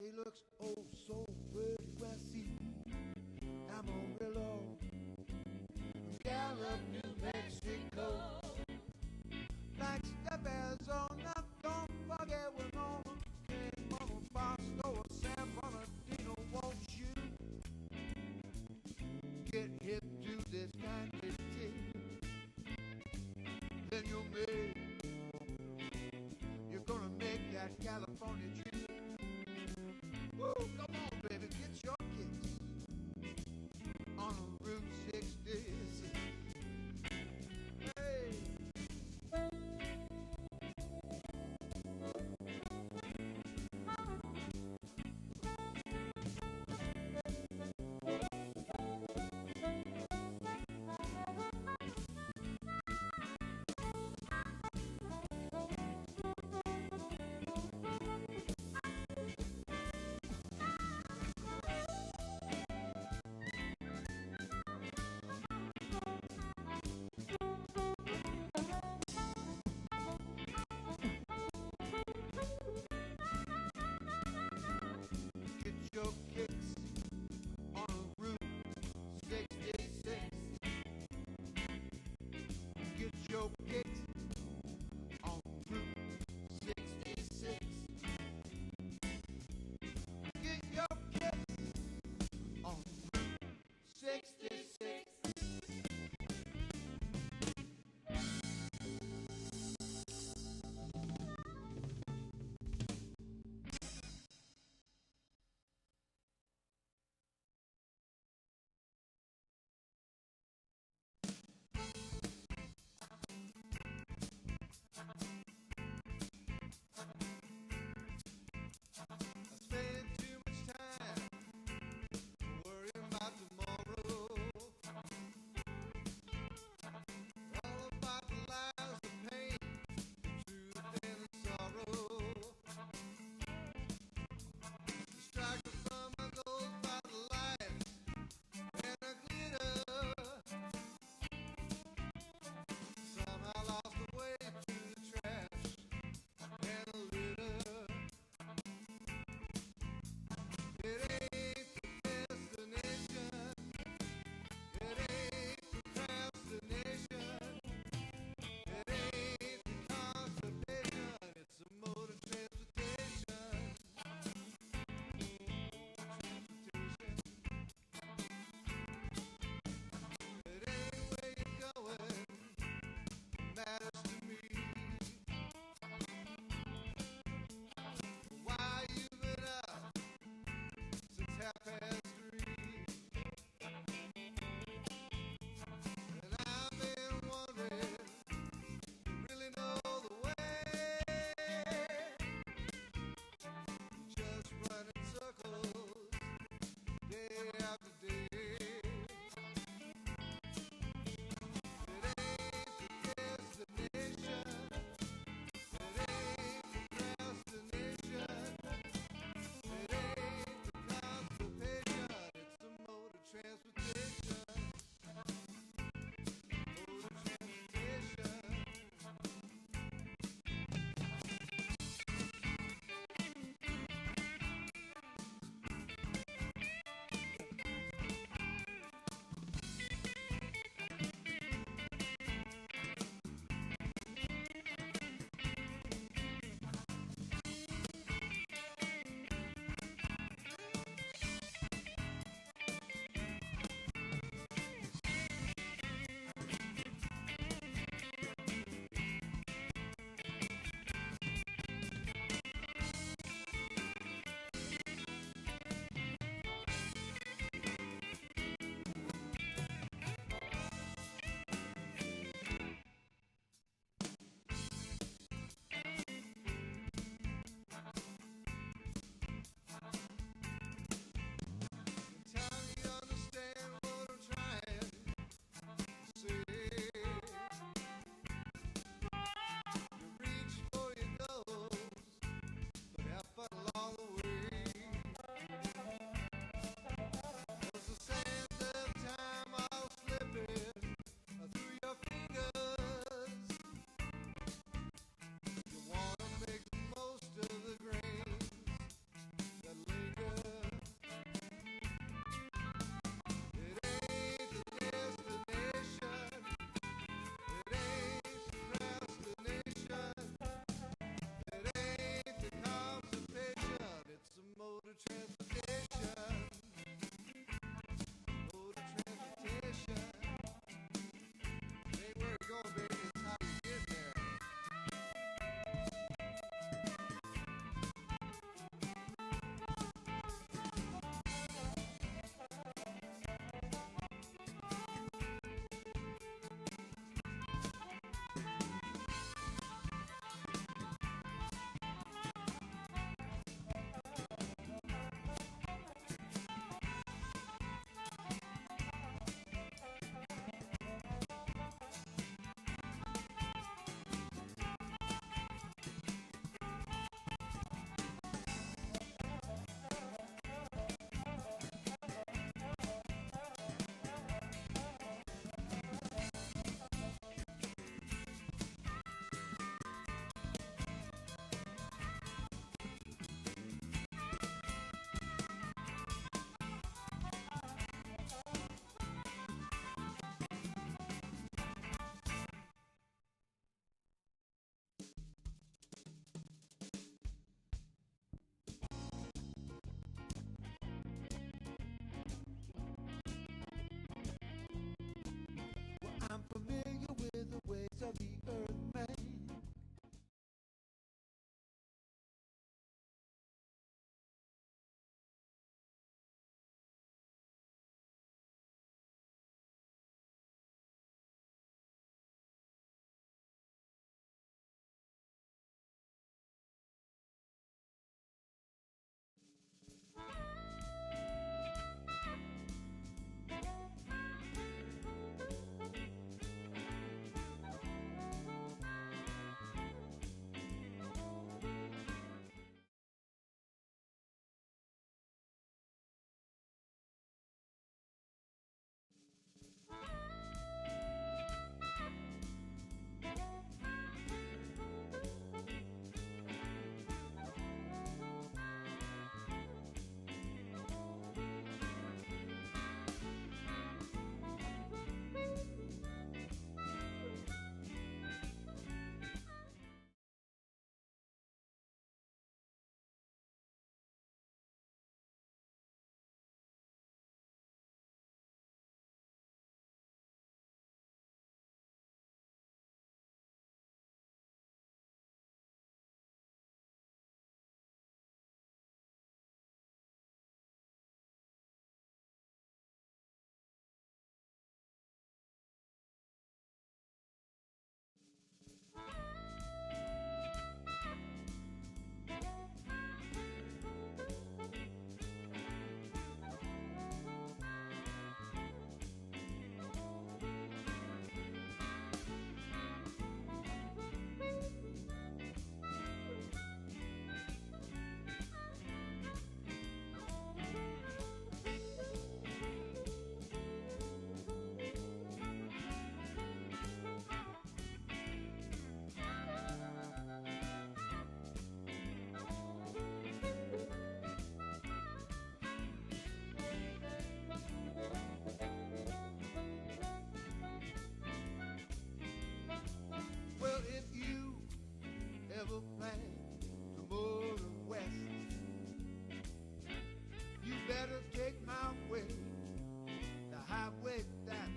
He looks oh so pretty. Well, see, Amarillo, Gallup, New Mexico. Like step Arizona, don't forget Winona, and Mama Boston or San Bernardino. Won't you get hip to this kind of tea? Then you're gonna make that California dream. Woo, come on, baby, get your kicks on Route 66. Hey.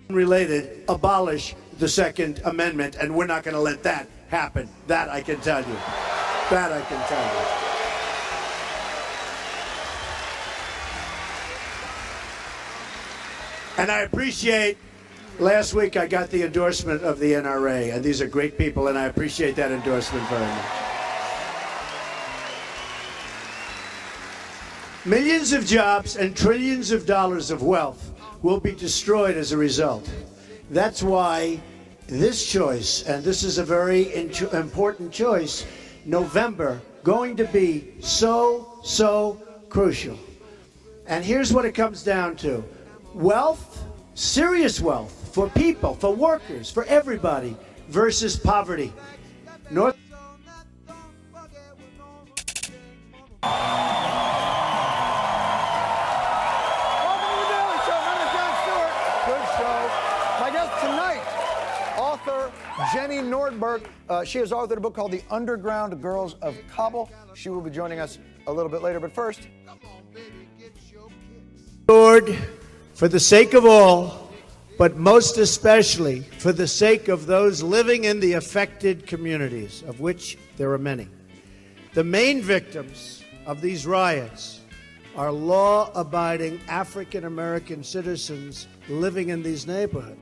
related, abolish the Second Amendment, and we're not going to let that happen. That I can tell you. That I can tell you. And I appreciate, last week I got the endorsement of the NRA, and these are great people, and I appreciate that endorsement very much. Millions of jobs and trillions of dollars of wealth will be destroyed as a result. That's why this choice, and this is a very important choice, November, going to be so crucial. And here's what it comes down to. Wealth, serious wealth for people, for workers, for everybody, versus poverty. North Jenny Nordberg, she has authored a book called The Underground Girls of Kabul. She will be joining us a little bit later, but first. Lord, for the sake of all, but most especially for the sake of those living in the affected communities, of which there are many. The main victims of these riots are law-abiding African-American citizens living in these neighborhoods.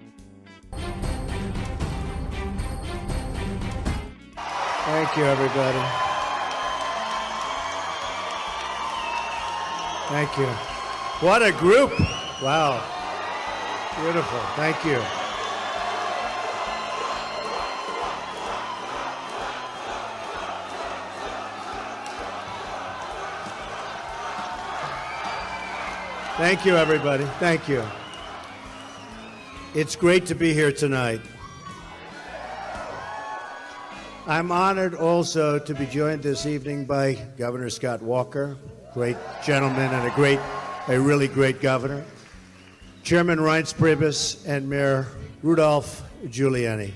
Thank you, everybody. Thank you. What a group. Wow. Beautiful. Thank you. Thank you, everybody. Thank you. It's great to be here tonight. I'm honored also to be joined this evening by Governor Scott Walker, great gentleman and a really great governor, Chairman Reince Priebus, and Mayor Rudolph Giuliani.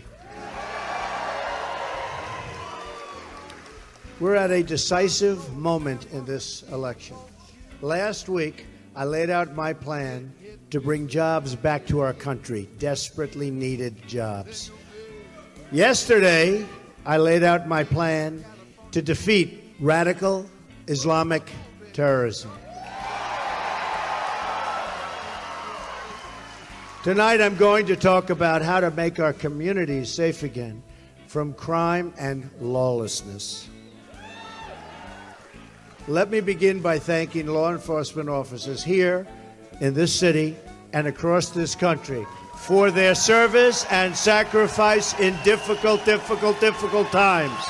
We're at a decisive moment in this election. Last week, I laid out my plan to bring jobs back to our country, desperately needed jobs. Yesterday, I laid out my plan to defeat radical Islamic terrorism. Tonight, I'm going to talk about how to make our communities safe again from crime and lawlessness. Let me begin by thanking law enforcement officers here in this city and across this country for their service and sacrifice in difficult times.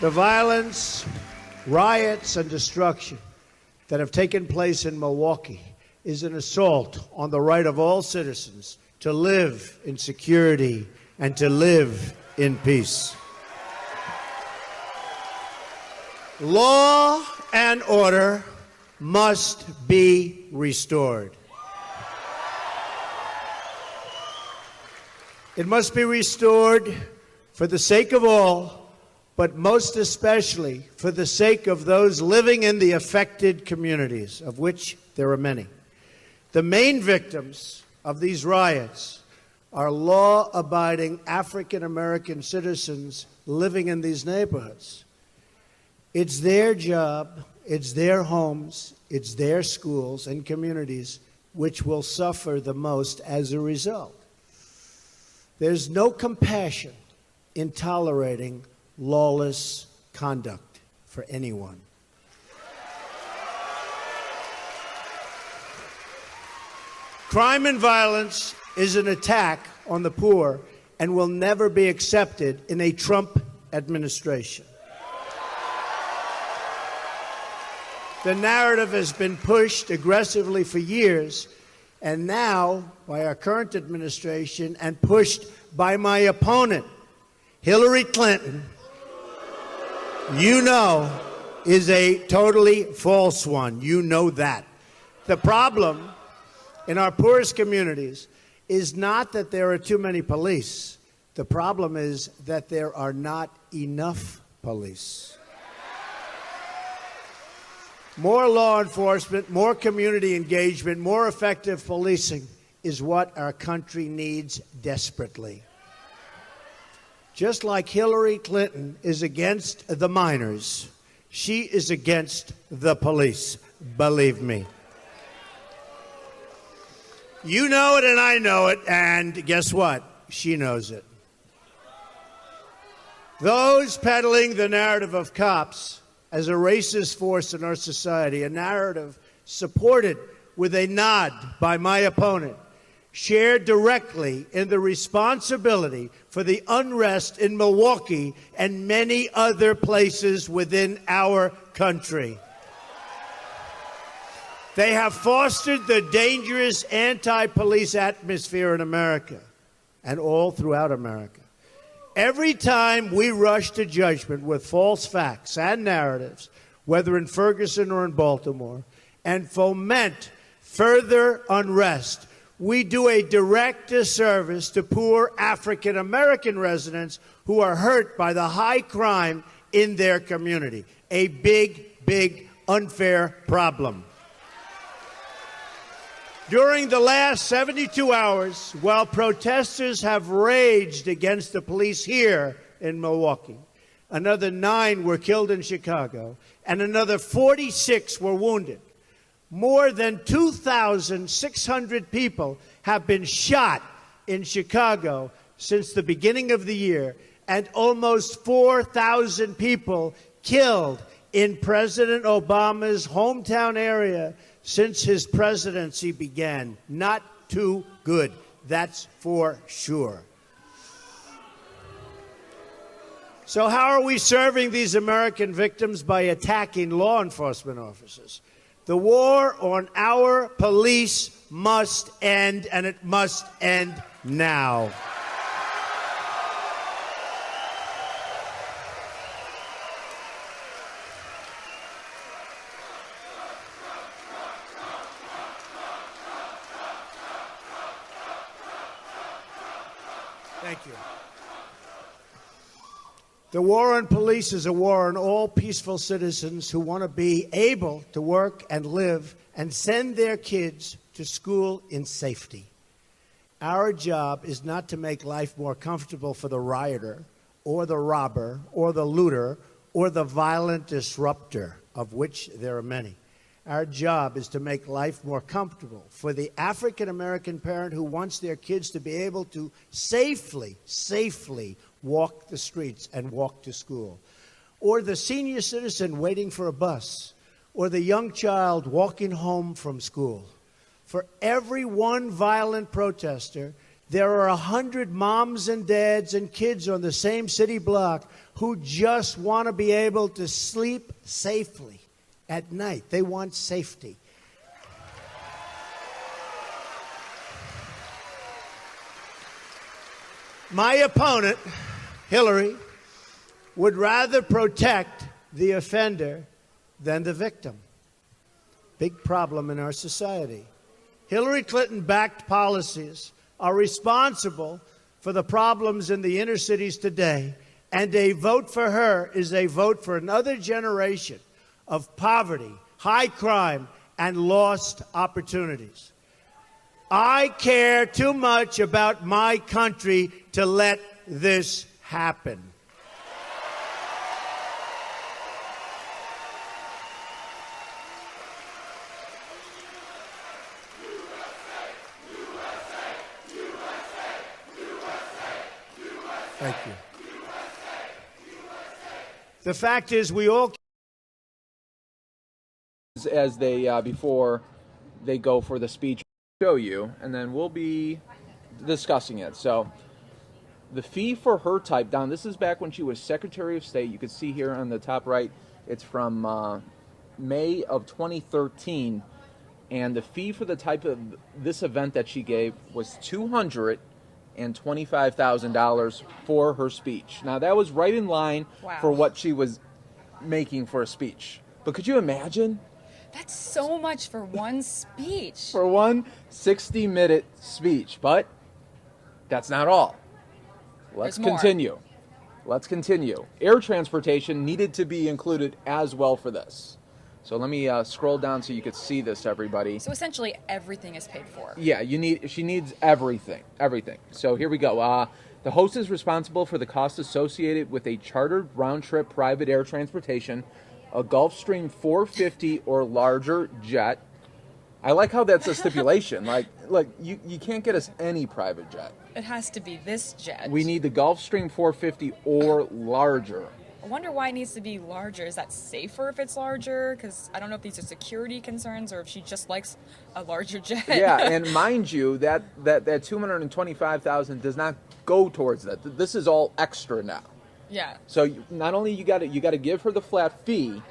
The violence, riots, and destruction that have taken place in Milwaukee is an assault on the right of all citizens to live in security and to live in peace. Law and order must be restored. It must be restored for the sake of all, but most especially for the sake of those living in the affected communities, of which there are many. The main victims of these riots are law-abiding African-American citizens living in these neighborhoods. It's their job, it's their homes, it's their schools and communities which will suffer the most as a result. There's no compassion in tolerating lawless conduct for anyone. Crime and violence is an attack on the poor and will never be accepted in a Trump administration. The narrative has been pushed aggressively for years, and now by our current administration and pushed by my opponent, Hillary Clinton, you know, is a totally false one. You know that. The problem in our poorest communities is not that there are too many police. The problem is that there are not enough police. More law enforcement, more community engagement, more effective policing is what our country needs desperately. Just like Hillary Clinton is against the minors, she is against the police, believe me. You know it and I know it, and guess what? She knows it. Those peddling the narrative of cops as a racist force in our society, a narrative supported with a nod by my opponent, shared directly in the responsibility for the unrest in Milwaukee and many other places within our country. They have fostered the dangerous anti-police atmosphere in America and all throughout America. Every time we rush to judgment with false facts and narratives, whether in Ferguson or in Baltimore, and foment further unrest, we do a direct disservice to poor African American residents who are hurt by the high crime in their community. A big, big, unfair problem. During the last 72 hours, while protesters have raged against the police here in Milwaukee, another 9 were killed in Chicago, and another 46 were wounded. More than 2,600 people have been shot in Chicago since the beginning of the year, and almost 4,000 people killed in President Obama's hometown area since his presidency began. Not too good, that's for sure. So how are we serving these American victims? By attacking law enforcement officers. The war on our police must end, and it must end now. Thank you. The war on police is a war on all peaceful citizens who want to be able to work and live and send their kids to school in safety. Our job is not to make life more comfortable for the rioter or the robber or the looter or the violent disruptor, of which there are many. Our job is to make life more comfortable for the African-American parent who wants their kids to be able to safely walk the streets and walk to school, or the senior citizen waiting for a bus, or the young child walking home from school. For every one violent protester, there are 100 moms and dads and kids on the same city block who just want to be able to sleep safely at night. They want safety. My opponent, Hillary, would rather protect the offender than the victim. Big problem in our society. Hillary Clinton-backed policies are responsible for the problems in the inner cities today, and a vote for her is a vote for another generation of poverty, high crime, and lost opportunities. I care too much about my country to let this happen. Thank you. The fact is, we all as they before they go for the speech, show you, and then we'll be discussing it. So the fee for her type down, this is back when she was Secretary of State. You can see here on the top right, it's from May of 2013, and the fee for the type of this event that she gave was $225,000 for her speech. Now that was right in line for what she was making for a speech. But could you imagine? That's so much for one speech. For one 60-minute speech. But that's not all. Let's continue. Let's continue. Air transportation needed to be included as well for this. So let me scroll down so you could see this, everybody. So essentially, everything is paid for. Yeah, she needs everything. So here we go. The host is responsible for the cost associated with a chartered round-trip private air transportation, a Gulfstream 450 or larger jet. I like how that's a stipulation. Like you can't get us any private jet. It has to be this jet. We need the Gulfstream 450 or larger. I wonder why it needs to be larger. Is that safer if it's larger? Because I don't know if these are security concerns or if she just likes a larger jet. Yeah, and mind you, that $225,000 does not go towards that. This is all extra now. Yeah. So not only you got to give her the flat fee.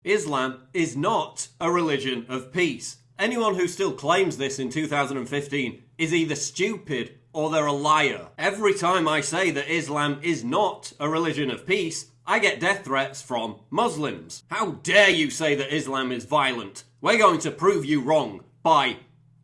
Islam is not a religion of peace. Anyone who still claims this in 2015 is either stupid or they're a liar. Every time I say that Islam is not a religion of peace, I get death threats from Muslims. How dare you say that Islam is violent? We're going to prove you wrong by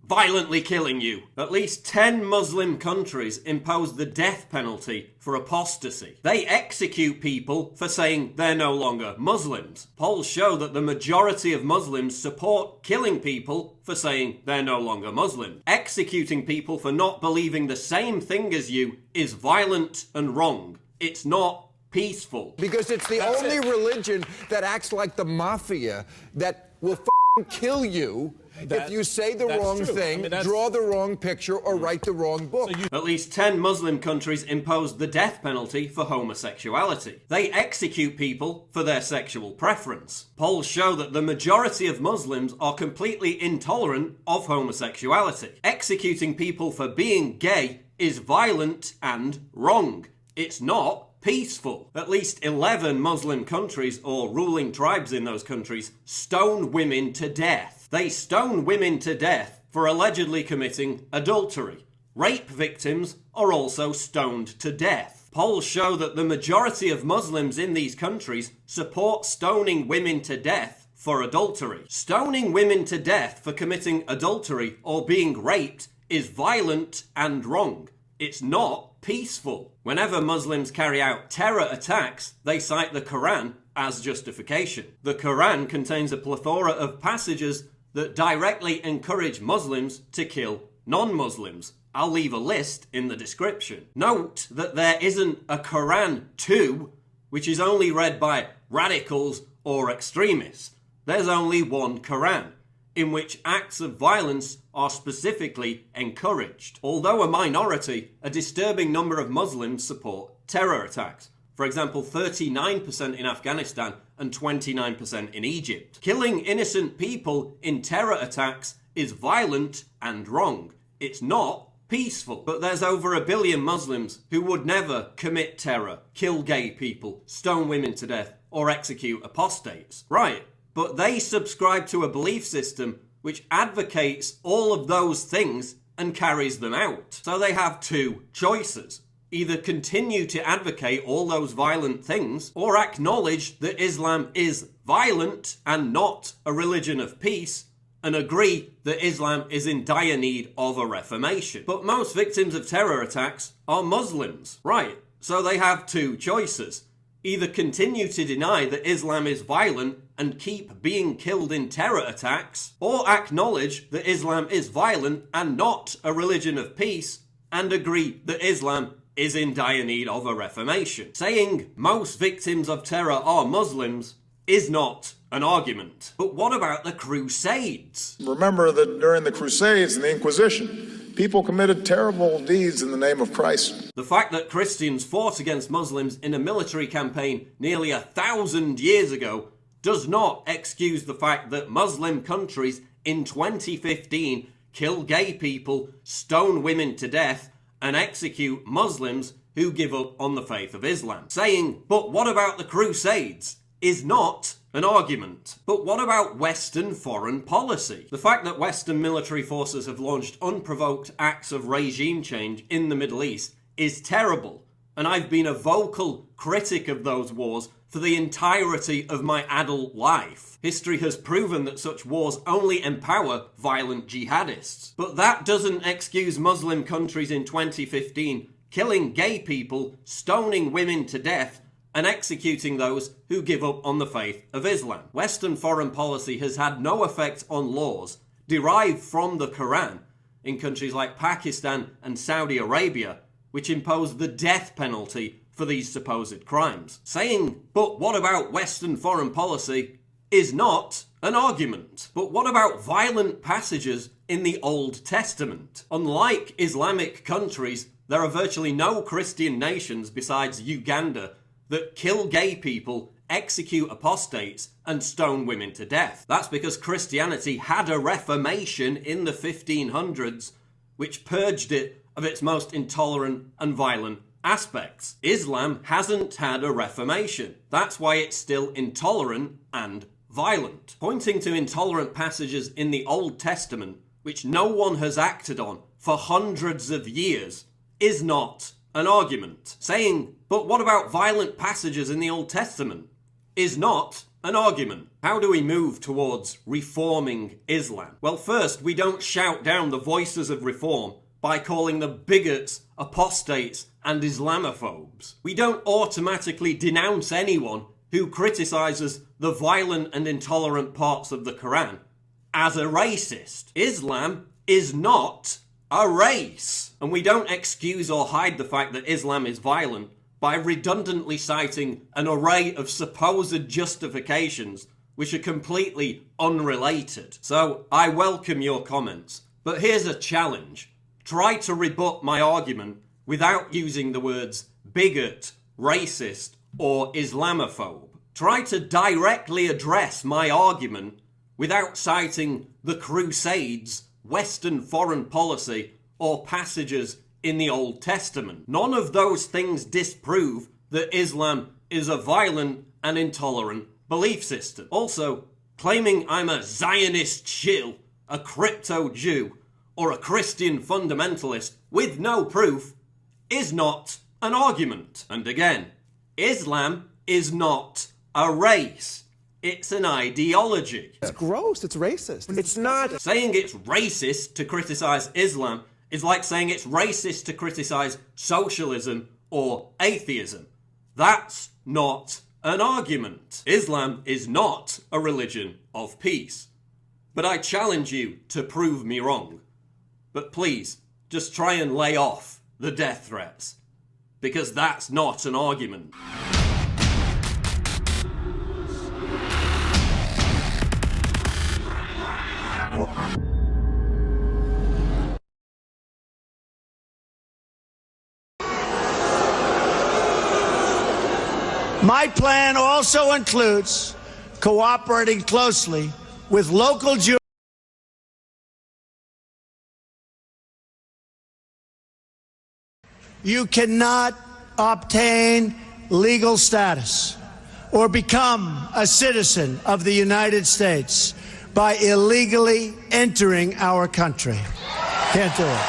violently killing you. At least 10 Muslim countries impose the death penalty for apostasy. They execute people for saying they're no longer Muslims. Polls show that the majority of Muslims support killing people for saying they're no longer Muslim. Executing people for not believing the same thing as you is violent and wrong. It's not peaceful. Because it's the only religion that acts like the mafia, that will kill you if you say the wrong thing, draw the wrong picture, or write the wrong book. At least 10 Muslim countries impose the death penalty for homosexuality. They execute people for their sexual preference. Polls show that the majority of Muslims are completely intolerant of homosexuality. Executing people for being gay is violent and wrong. It's not peaceful. At least 11 Muslim countries, or ruling tribes in those countries, stone women to death. They stone women to death for allegedly committing adultery. Rape victims are also stoned to death. Polls show that the majority of Muslims in these countries support stoning women to death for adultery. Stoning women to death for committing adultery or being raped is violent and wrong. It's not peaceful. Whenever Muslims carry out terror attacks, they cite the Quran as justification. The Quran contains a plethora of passages that directly encourage Muslims to kill non-Muslims. I'll leave a list in the description. Note that there isn't a Quran 2, which is only read by radicals or extremists. There's only one Quran, in which acts of violence are specifically encouraged. Although a minority, a disturbing number of Muslims support terror attacks. For example, 39% in Afghanistan and 29% in Egypt. Killing innocent people in terror attacks is violent and wrong. It's not peaceful. But there's over 1 billion Muslims who would never commit terror, kill gay people, stone women to death, or execute apostates. Right, but they subscribe to a belief system which advocates all of those things and carries them out. So they have two choices. Either continue to advocate all those violent things, or acknowledge that Islam is violent and not a religion of peace, and agree that Islam is in dire need of a reformation. But most victims of terror attacks are Muslims. Right, so they have two choices. Either continue to deny that Islam is violent and keep being killed in terror attacks, or acknowledge that Islam is violent and not a religion of peace, and agree that Islam is in dire need of a reformation. Saying most victims of terror are Muslims is not an argument. But what about the Crusades? Remember that during the Crusades and the Inquisition, people committed terrible deeds in the name of Christ. The fact that Christians fought against Muslims in a military campaign nearly 1,000 years ago does not excuse the fact that Muslim countries in 2015 kill gay people, stone women to death, and execute Muslims who give up on the faith of Islam. Saying, but what about the Crusades, is not an argument. But what about Western foreign policy? The fact that Western military forces have launched unprovoked acts of regime change in the Middle East is terrible, and I've been a vocal critic of those wars for the entirety of my adult life. History has proven that such wars only empower violent jihadists. But that doesn't excuse Muslim countries in 2015 killing gay people, stoning women to death, and executing those who give up on the faith of Islam. Western foreign policy has had no effect on laws derived from the Quran in countries like Pakistan and Saudi Arabia, which impose the death penalty for these supposed crimes. Saying, but what about Western foreign policy, is not an argument. But what about violent passages in the Old Testament? Unlike Islamic countries, there are virtually no Christian nations besides Uganda that kill gay people, execute apostates, and stone women to death. That's because Christianity had a reformation in the 1500s, which purged it of its most intolerant and violent aspects. Islam hasn't had a reformation. That's why it's still intolerant and violent. Pointing to intolerant passages in the Old Testament, which no one has acted on for hundreds of years, is not an argument. Saying, but what about violent passages in the Old Testament, is not an argument. How do we move towards reforming Islam? Well, first, we don't shout down the voices of reform by calling them bigots, apostates, and Islamophobes. We don't automatically denounce anyone who criticizes the violent and intolerant parts of the Quran as a racist. Islam is not a race. And we don't excuse or hide the fact that Islam is violent by redundantly citing an array of supposed justifications which are completely unrelated. So I welcome your comments, but here's a challenge. Try to rebut my argument without using the words bigot, racist, or Islamophobe. Try to directly address my argument without citing the Crusades, Western foreign policy, or passages in the Old Testament. None of those things disprove that Islam is a violent and intolerant belief system. Also, claiming I'm a Zionist shill, a crypto Jew, or a Christian fundamentalist with no proof is not an argument. And again, Islam is not a race. It's an ideology. It's gross. It's racist. It's not. Saying it's racist to criticize Islam is like saying it's racist to criticize socialism or atheism. That's not an argument. Islam is not a religion of peace. But I challenge you to prove me wrong. But please, just try and lay off the death threats, because that's not an argument. My plan also includes cooperating closely with local Jews. You cannot obtain legal status or become a citizen of the United States by illegally entering our country. Can't do it.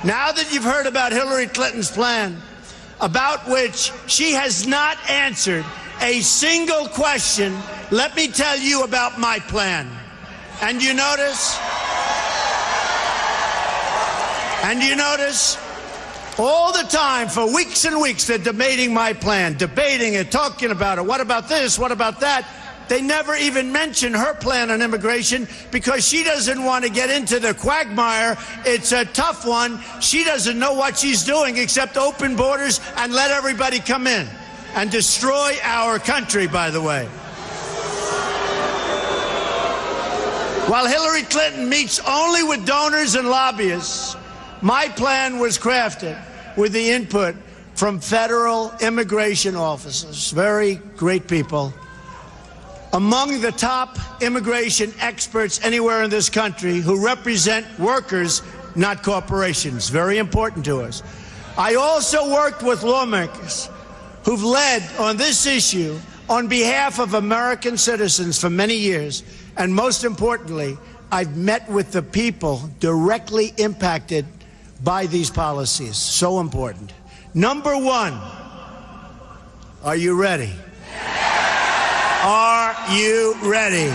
Now that you've heard about Hillary Clinton's plan, about which she has not answered a single question, let me tell you about my plan. And you notice all the time for weeks and weeks they're debating my plan, debating it, talking about it. What about this? What about that? They never even mention her plan on immigration because she doesn't want to get into the quagmire. It's a tough one. She doesn't know what she's doing except open borders and let everybody come in and destroy our country, by the way. While Hillary Clinton meets only with donors and lobbyists, my plan was crafted with the input from federal immigration officers, very great people, among the top immigration experts anywhere in this country who represent workers, not corporations. Very important to us. I also worked with lawmakers who've led on this issue on behalf of American citizens for many years. And most importantly, I've met with the people directly impacted by these policies. So important. Number one, are you ready? Are you ready?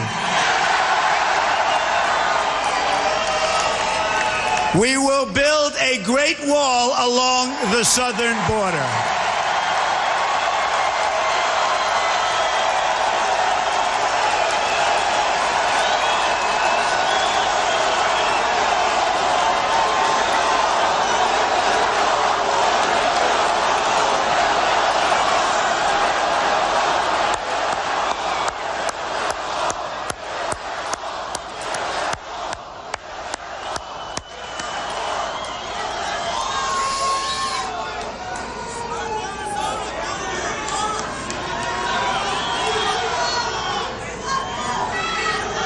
We will build a great wall along the southern border.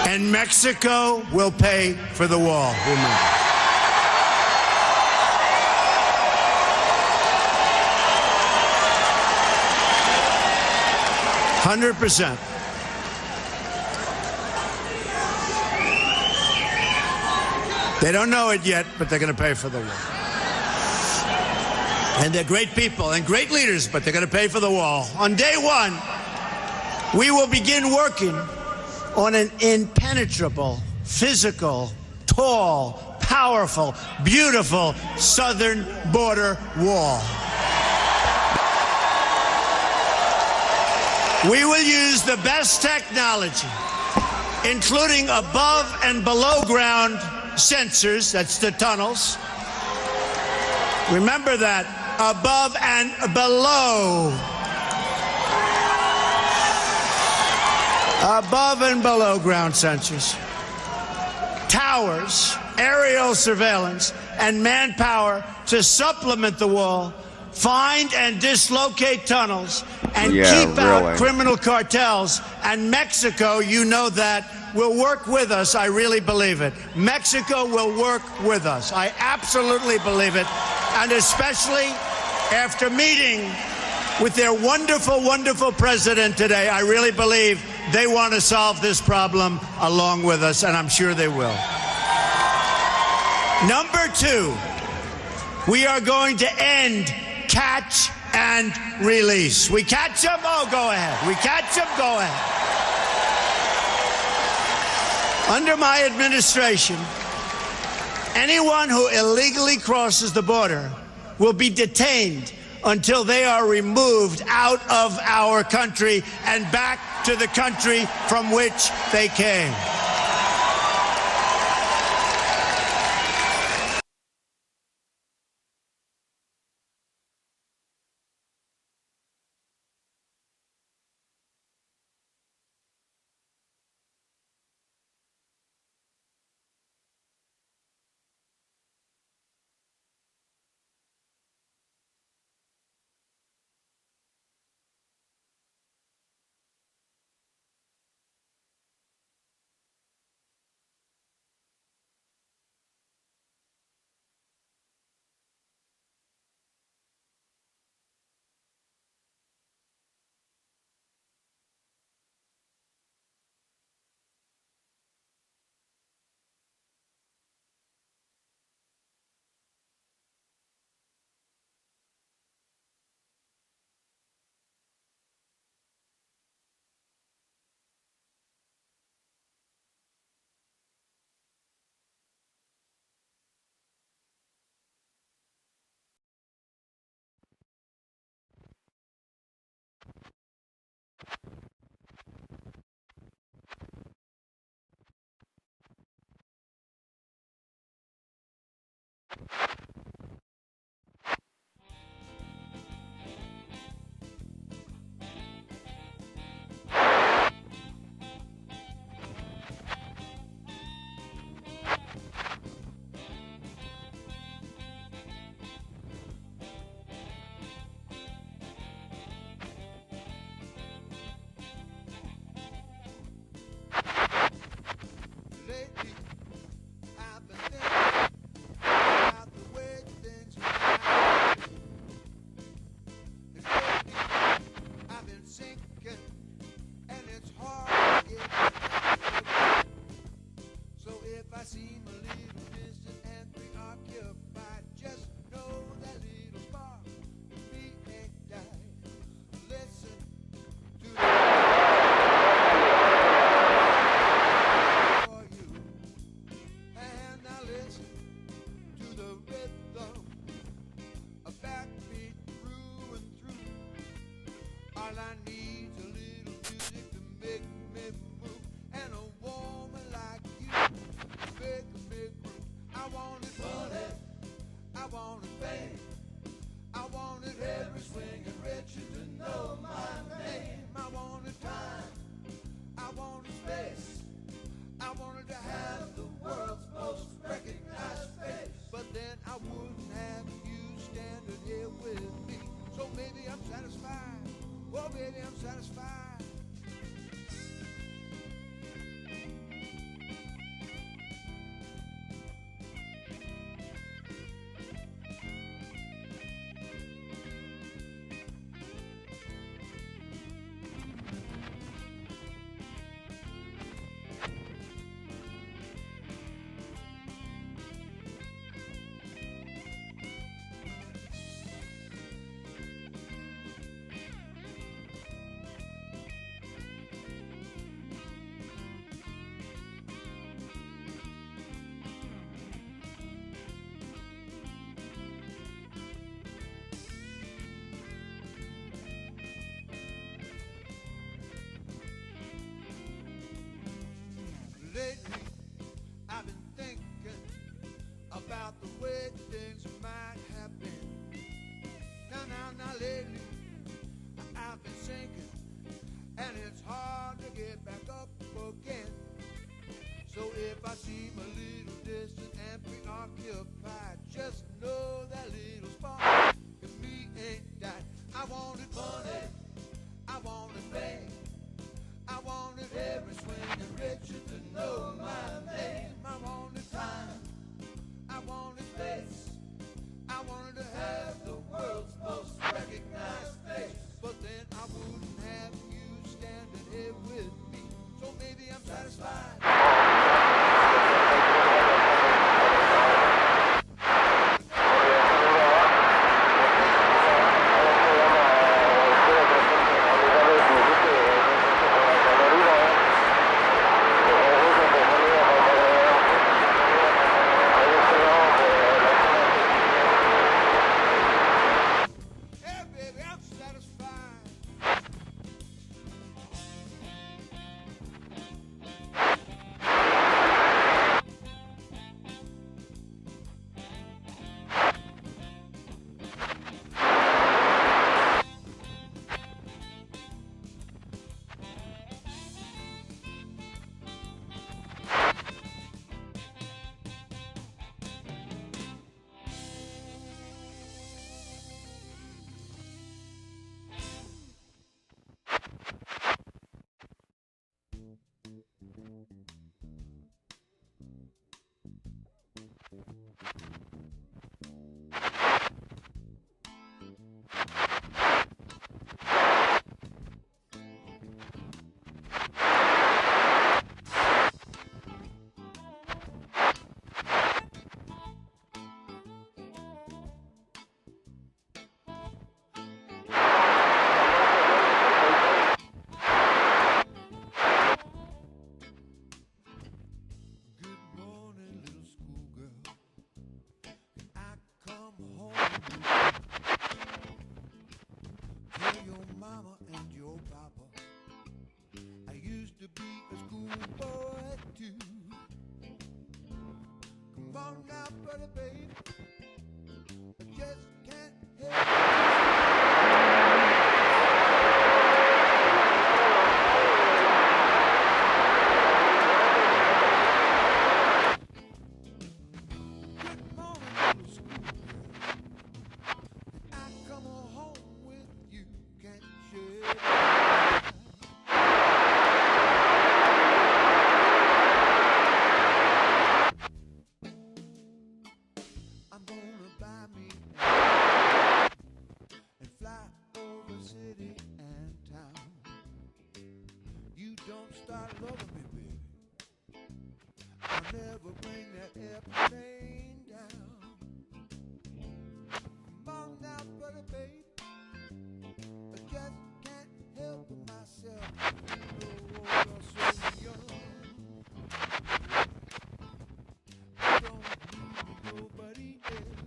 And Mexico will pay for the wall. Remember. %100%. They don't know it yet, but they're going to pay for the wall. And they're great people and great leaders, but they're going to pay for the wall. On day one, we will begin working on an impenetrable, physical, tall, powerful, beautiful southern border wall. We will use the best technology, including above and below ground sensors, that's the tunnels. Remember that, above and below. Above and below ground sensors, towers, aerial surveillance, and manpower to supplement the wall, find and dislocate tunnels, and keep out criminal cartels. And Mexico, you know that, will work with us. I really believe it. Mexico will work with us. I absolutely believe it. And especially after meeting with their wonderful, wonderful president today, I really believe they want to solve this problem along with us, and I'm sure they will. Number two, we are going to end catch and release. We catch them? Oh, go ahead. We catch them? Go ahead. Under my administration, anyone who illegally crosses the border will be detained until they are removed out of our country and back to the country from which they came. All I need's a little music to make me move, and a woman like you make me groove. I wanted money, I wanted fame, I wanted every swinging Richard to know my name. I wanted time, I wanted space, I wanted to have the world's most recognized face. But then I wouldn't have you standing here with me. So maybe I'm satisfied, oh baby, I'm satisfied. Lately, I've been thinking about the way things might have been. Now, lately, I've been sinking, and it's hard to get back up again. So if I seem a little distant and preoccupied, just know that little spark in me ain't died. I wanted money, I wanted fame, I wanted every swinging Richard to know my name. I wanted time, I wanted space, I wanted to have the world's most recognized face. But then I wouldn't have you standing here with me. So maybe I'm satisfied. Hey baby, I'm satisfied. Good morning, little schoolgirl. Can I come home? Tell your mama and your papa I used to be a schoolboy too. Come on now, buddy, baby. I just can't help Good morning, little schoolgirl. Can I come home with you? Can't you? I'm gonna buy me and fly over city and town. You don't start loving me, baby. I'll never bring that airplane down. Come on now, buddy, baby. I just can't help myself. Oh, you're so young. I don't need nobody else.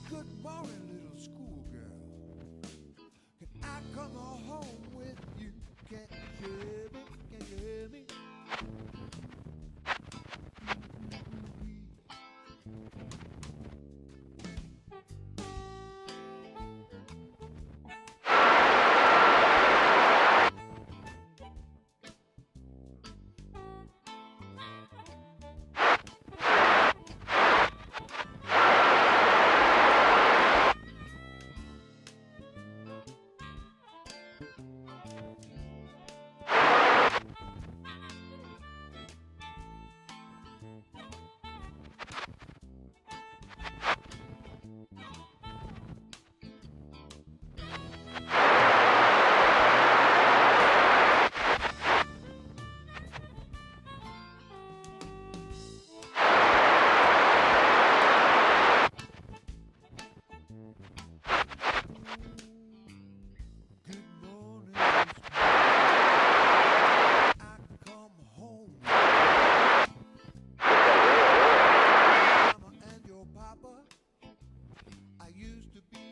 Good morning, little schoolgirl. Good morning, I come home. Mama and your papa, I used to be.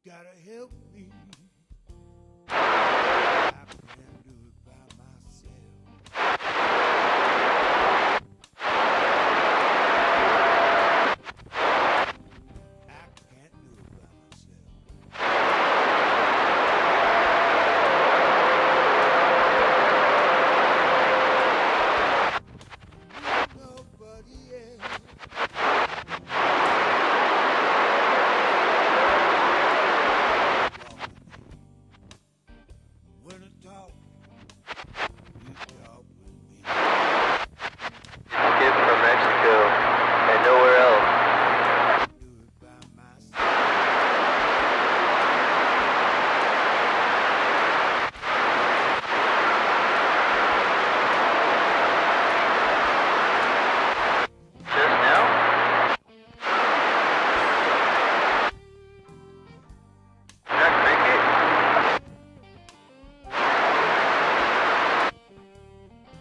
Gotta help me. I can't do it by myself. I can't do it by myself. Nobody else. When I talk, you talk with me. Skip from Mexico and nowhere else. Do it by myself. Just now? Not cricket?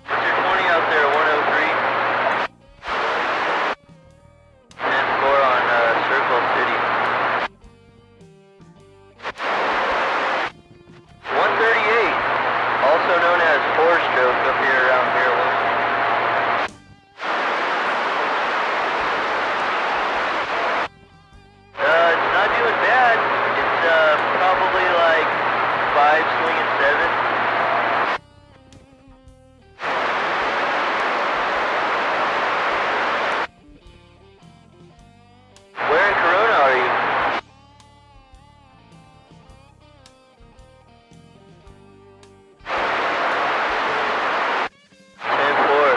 What's your 20 out there, 103? 10-4 on Circle City. 138, also known as four-stroke up here around here. It's not doing bad. It's probably like 5 swinging 7. Where in Corona are you? Ten four.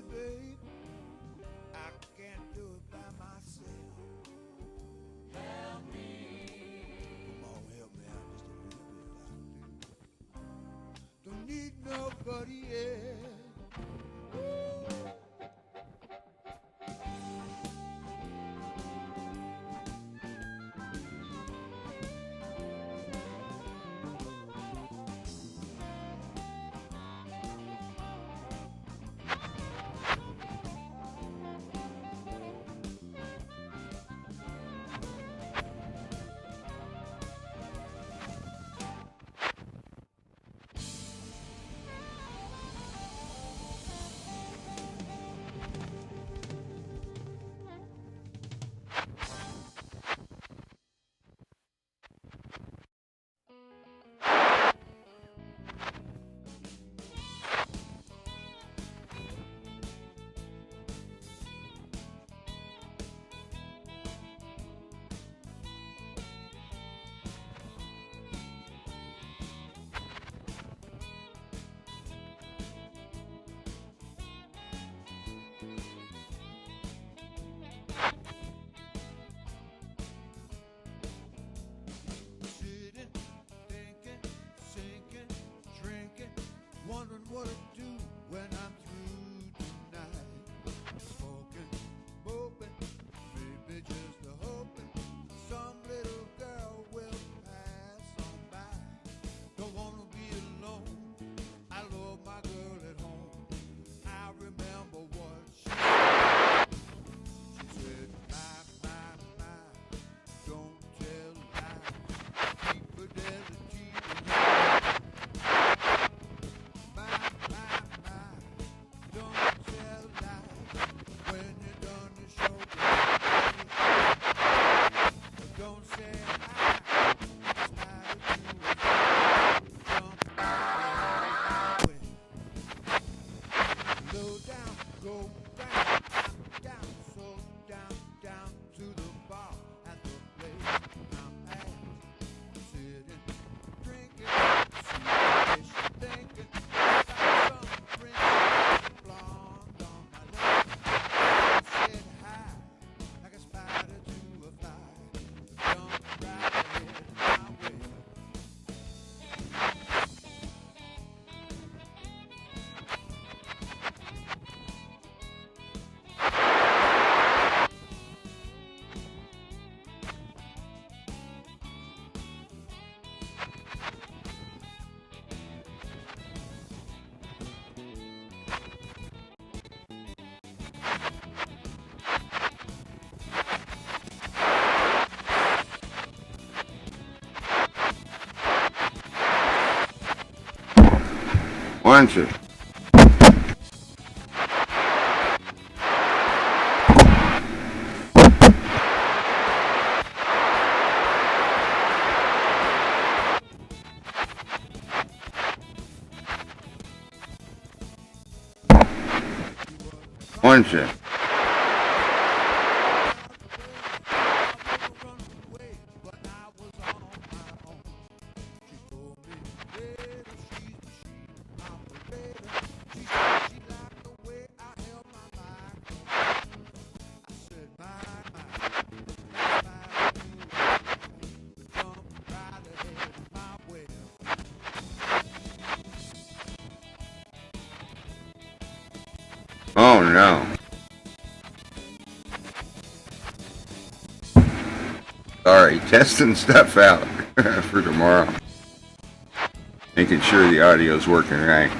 babe. I can't do it by myself. Help me. Come on, help me out just a little bit, doctor. Don't need nobody else. Wondering what to do when I'm through tonight. Smoking, moping, maybe just a hoping some little girl will pass on by. Don't wanna be alone. I love my girl at home. I remember what she said. My, don't tell lies. Keep fidelity in your Punch it. Punch it. Oh no. Sorry, testing stuff out for tomorrow. Making sure the audio's working right.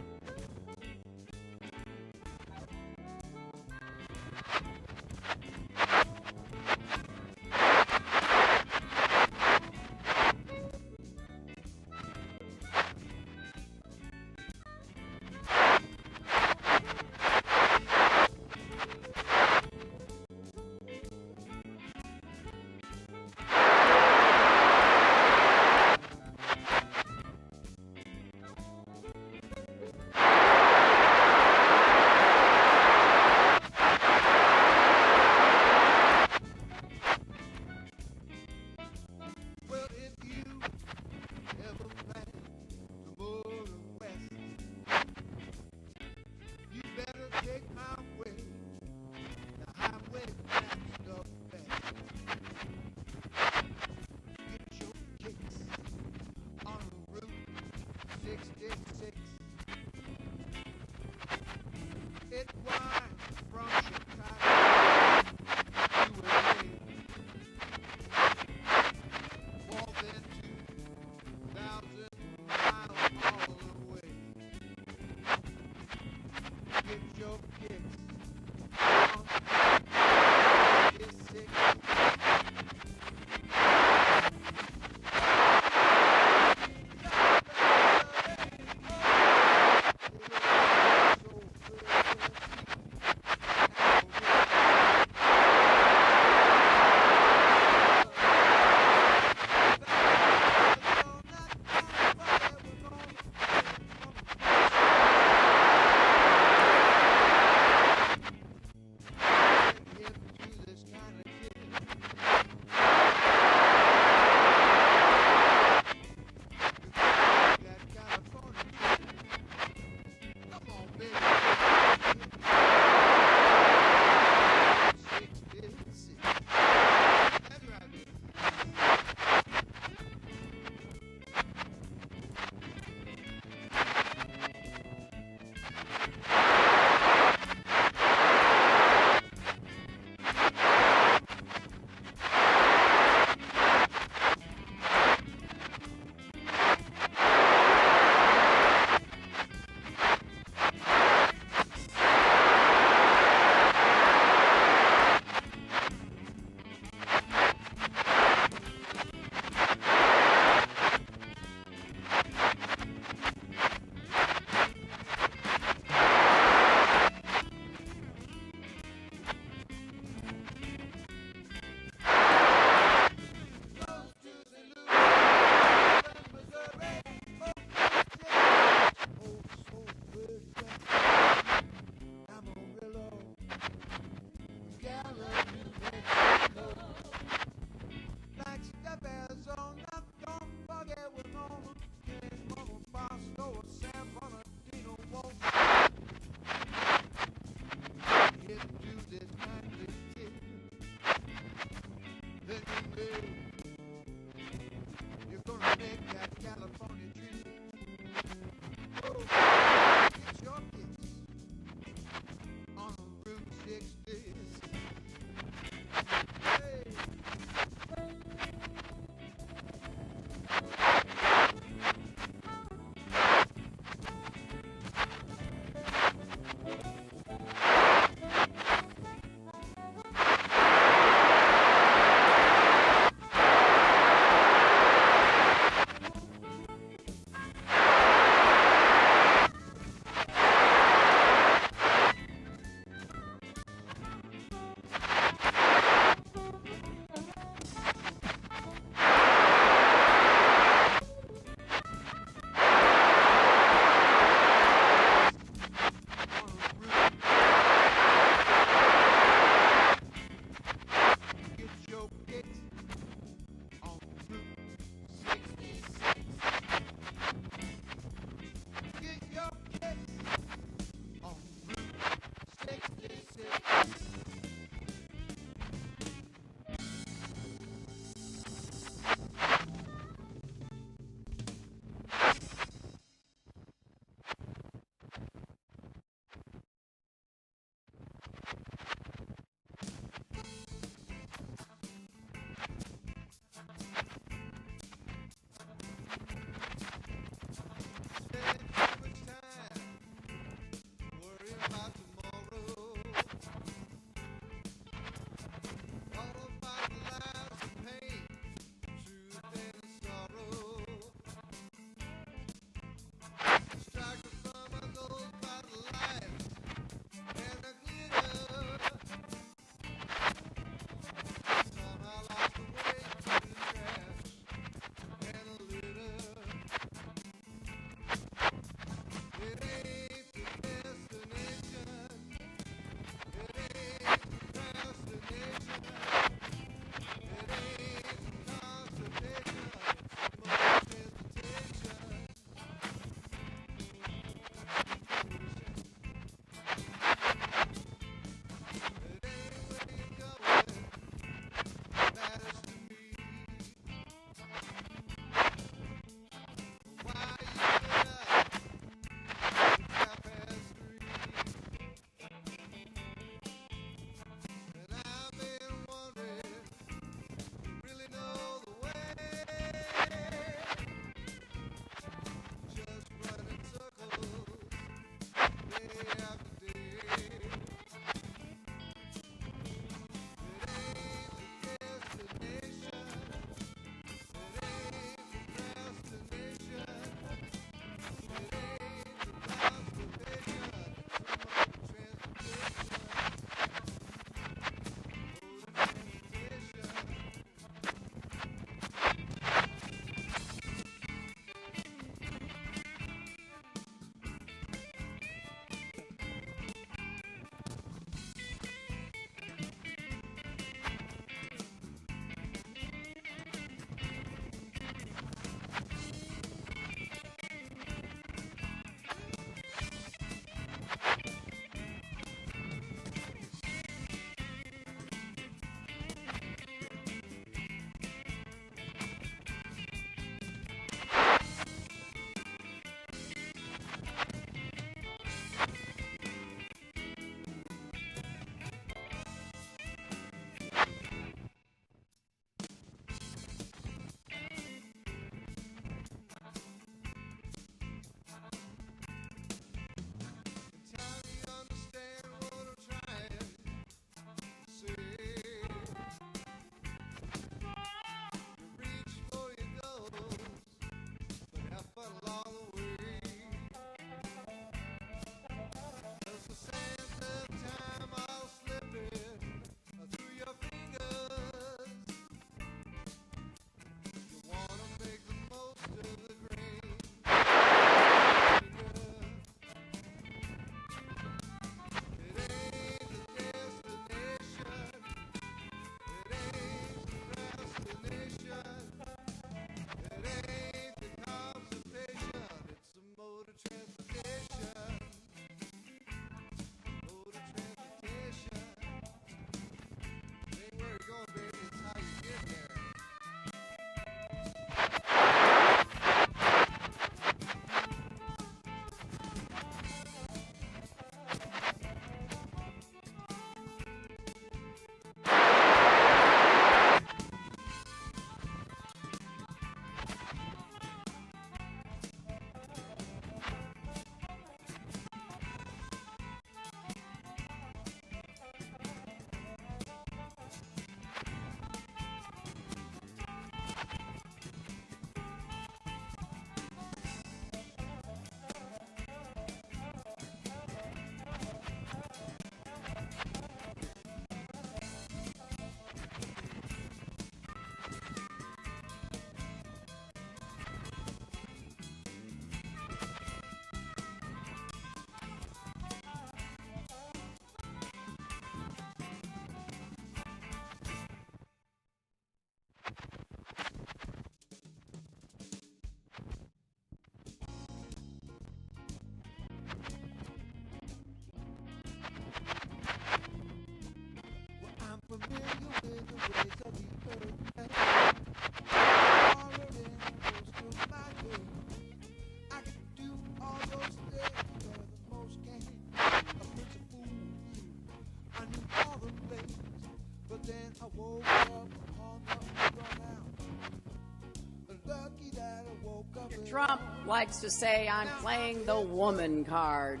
Trump likes to say I'm playing the woman card.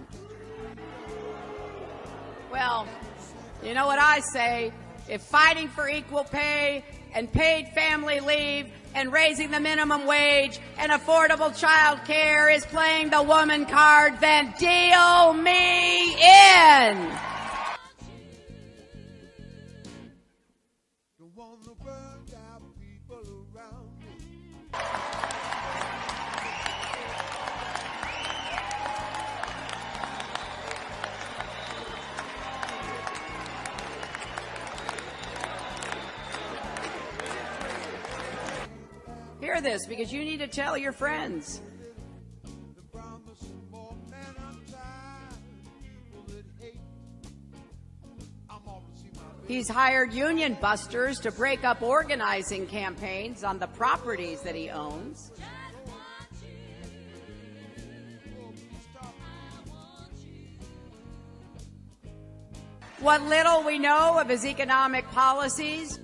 Well, you know what I say? If fighting for equal pay and paid family leave and raising the minimum wage and affordable child care is playing the woman card, then deal me in. Hear this, because you need to tell your friends. He's hired union busters to break up organizing campaigns on the properties that he owns. What little we know of his economic policies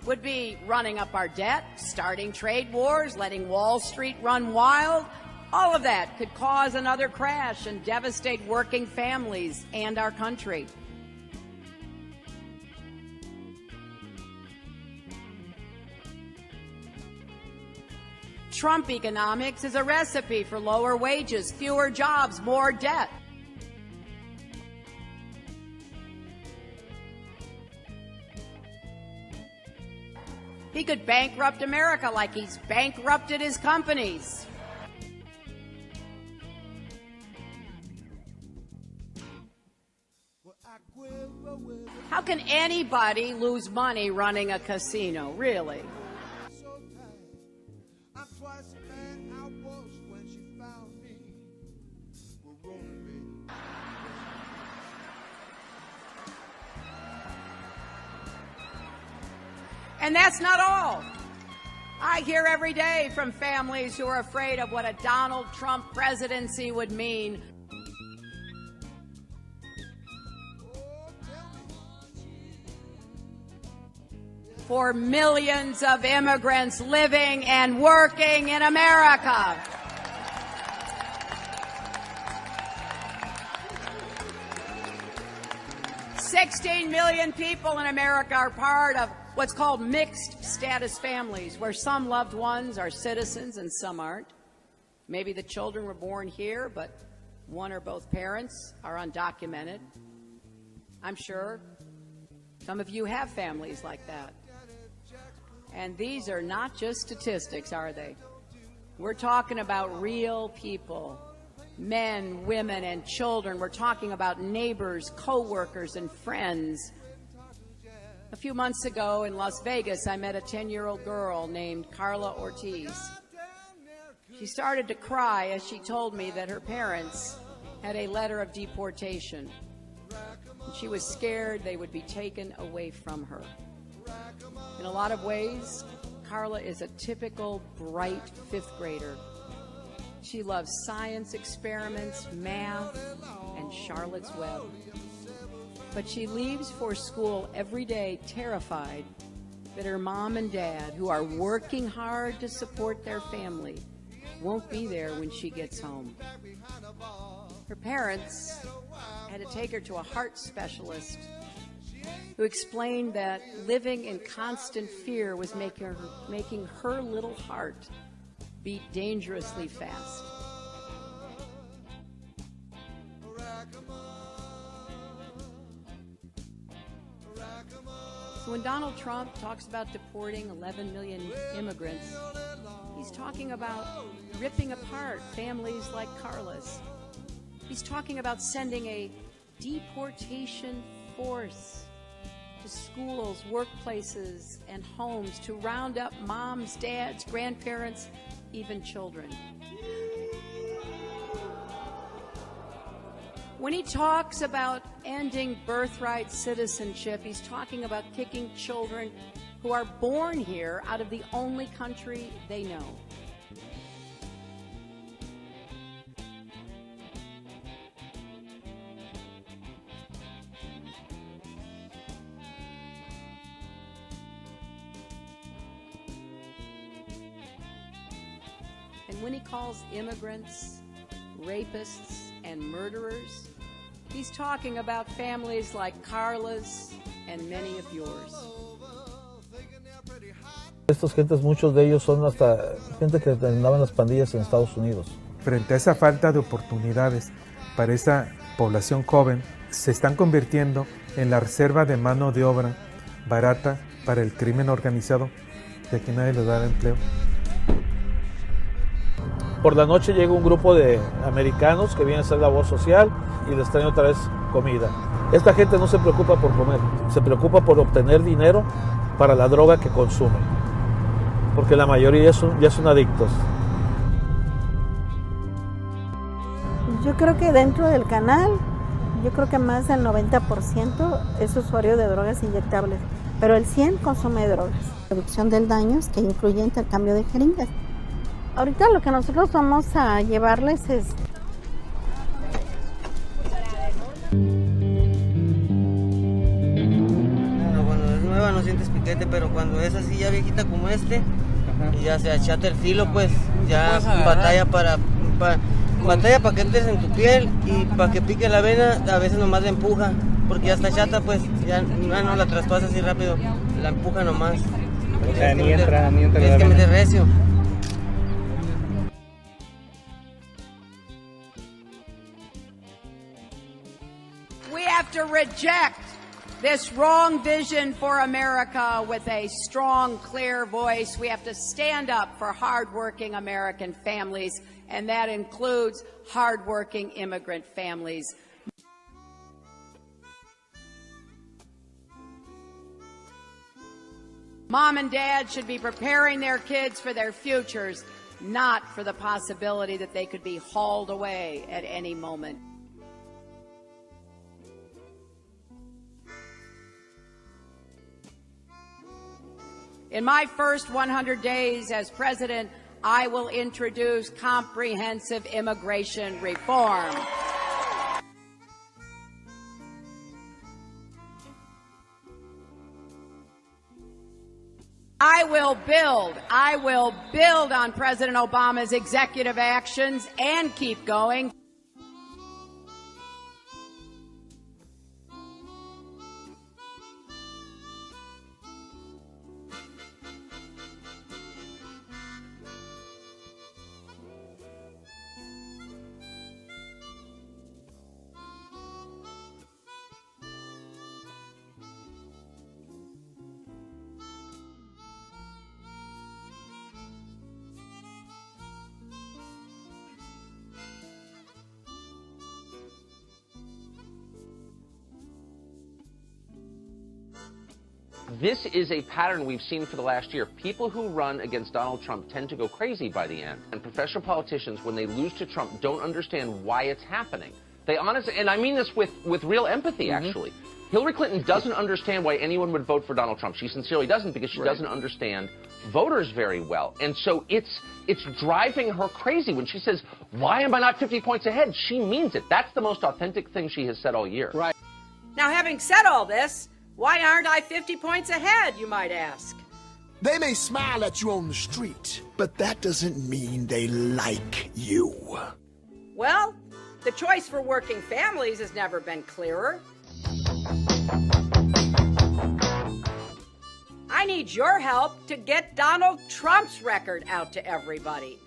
would be running up our debt, starting trade wars, letting Wall Street run wild. All of that could cause another crash and devastate working families and our country. Trump economics is a recipe for lower wages, fewer jobs, more debt. He could bankrupt America like he's bankrupted his companies. How can anybody lose money running a casino, really? And that's not all. I hear every day from families who are afraid of what a Donald Trump presidency would mean. For millions of immigrants living and working in America. $16 million people in America are part of what's called mixed status families, where some loved ones are citizens and some aren't. Maybe the children were born here, but one or both parents are undocumented. I'm sure some of you have families like that. And these are not just statistics, are they? We're talking about real people, men, women, and children. We're talking about neighbors, co-workers, and friends. A few months ago in Las Vegas, I met a 10-year-old girl named Carla Ortiz. She started to cry as she told me that her parents had a letter of deportation. And she was scared they would be taken away from her. In a lot of ways, Carla is a typical bright fifth grader. She loves science experiments, math, and Charlotte's Web. But she leaves for school every day terrified that her mom and dad, who are working hard to support their family, won't be there when she gets home. Her parents had to take her to a heart specialist who explained that living in constant fear was making her little heart beat dangerously fast. So when Donald Trump talks about deporting 11 million immigrants, he's talking about ripping apart families like Carla's. He's talking about sending a deportation force to schools, workplaces, and homes to round up moms, dads, grandparents, even children. When he talks about ending birthright citizenship, he's talking about kicking children who are born here out of the only country they know. And when he calls immigrants, rapists, and murderers, he's talking about families like Carla's and many of yours. Estos gentes, muchos de ellos son hasta gente que andaban en las pandillas en Estados Unidos. Frente a esa falta de oportunidades para esa población joven, se están convirtiendo en la reserva de mano de obra barata para el crimen organizado, de que nadie les da empleo. Por la noche llega un grupo de americanos que vienen a hacer labor social y les traen otra vez comida. Esta gente no se preocupa por comer, se preocupa por obtener dinero para la droga que consumen, porque la mayoría ya son adictos. Yo creo que dentro del canal, yo creo que más del 90% es usuario de drogas inyectables, pero el 100% consume drogas. Reducción del daño, que incluye intercambio de jeringas. Ahorita lo que nosotros vamos a llevarles es... Cuando es nueva no sientes piquete, pero cuando es así ya viejita como este, y ya se achata el filo, pues ya batalla para que entres en tu piel y para que pique la vena, a veces nomás la empuja, porque ya está chata, pues ya no la traspasa así rápido, la empuja nomás. O sea, ni entra tienes que meter recio. We have to reject this wrong vision for America with a strong, clear voice. We have to stand up for hardworking American families, and that includes hardworking immigrant families. Mom and dad should be preparing their kids for their futures, not for the possibility that they could be hauled away at any moment. In my first 100 days as president, I will introduce comprehensive immigration reform. I will build on President Obama's executive actions and keep going. This is a pattern we've seen for the last year. People who run against Donald Trump tend to go crazy by the end. And professional politicians, when they lose to Trump, don't understand why it's happening. They honestly, and I mean this with real empathy, actually. Hillary Clinton doesn't understand why anyone would vote for Donald Trump. She sincerely doesn't, because she doesn't understand voters very well. And so it's driving her crazy when she says, why am I not 50 points ahead? She means it. That's the most authentic thing she has said all year. Right. Now, having said all this, why aren't I 50 points ahead, you might ask? They may smile at you on the street, but that doesn't mean they like you. Well, the choice for working families has never been clearer. I need your help to get Donald Trump's record out to everybody.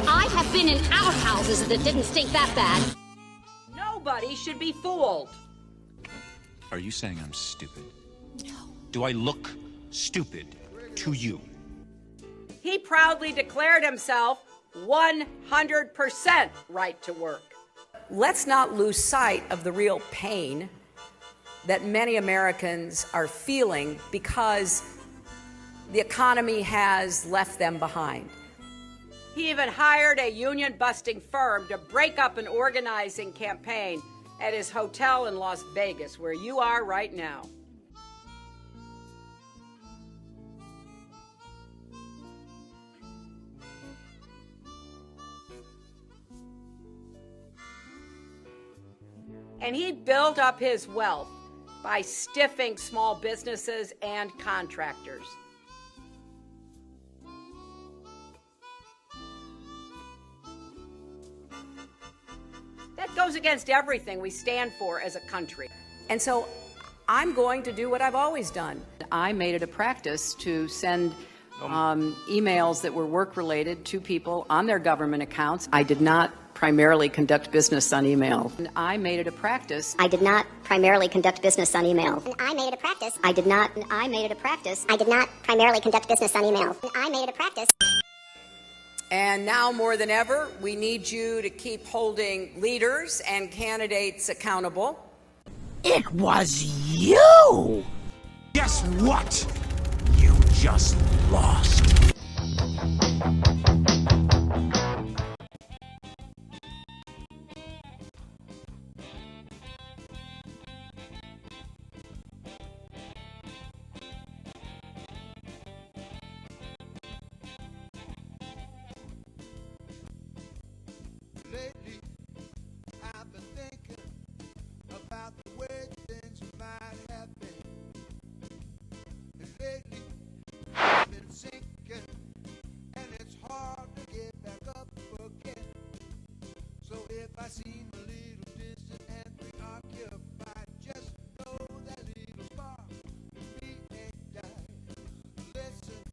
I have been in outhouses that didn't stink that bad. Nobody should be fooled. Are you saying I'm stupid? No. Do I look stupid to you? He proudly declared himself 100% right to work. Let's not lose sight of the real pain that many Americans are feeling because the economy has left them behind. He even hired a union-busting firm to break up an organizing campaign at his hotel in Las Vegas, where you are right now. And he built up his wealth by stiffing small businesses and contractors. That goes against everything we stand for as a country. And so I'm going to do what I've always done. I made it a practice to send emails that were work-related to people on their government accounts. I did not primarily conduct business on email. And I made it a practice. I did not primarily conduct business on email. And I made it a practice. I did not. And I made it a practice. I did not primarily conduct business on email. And I made it a practice. And now more than ever, we need you to keep holding leaders and candidates accountable. It was you! Guess what? You just lost. Lately, I've been thinking about the way things might have been. And lately, I've been sinking, and it's hard to get back up again. So if I seem a little distant and preoccupied, just know that little spark in me ain't died. Listen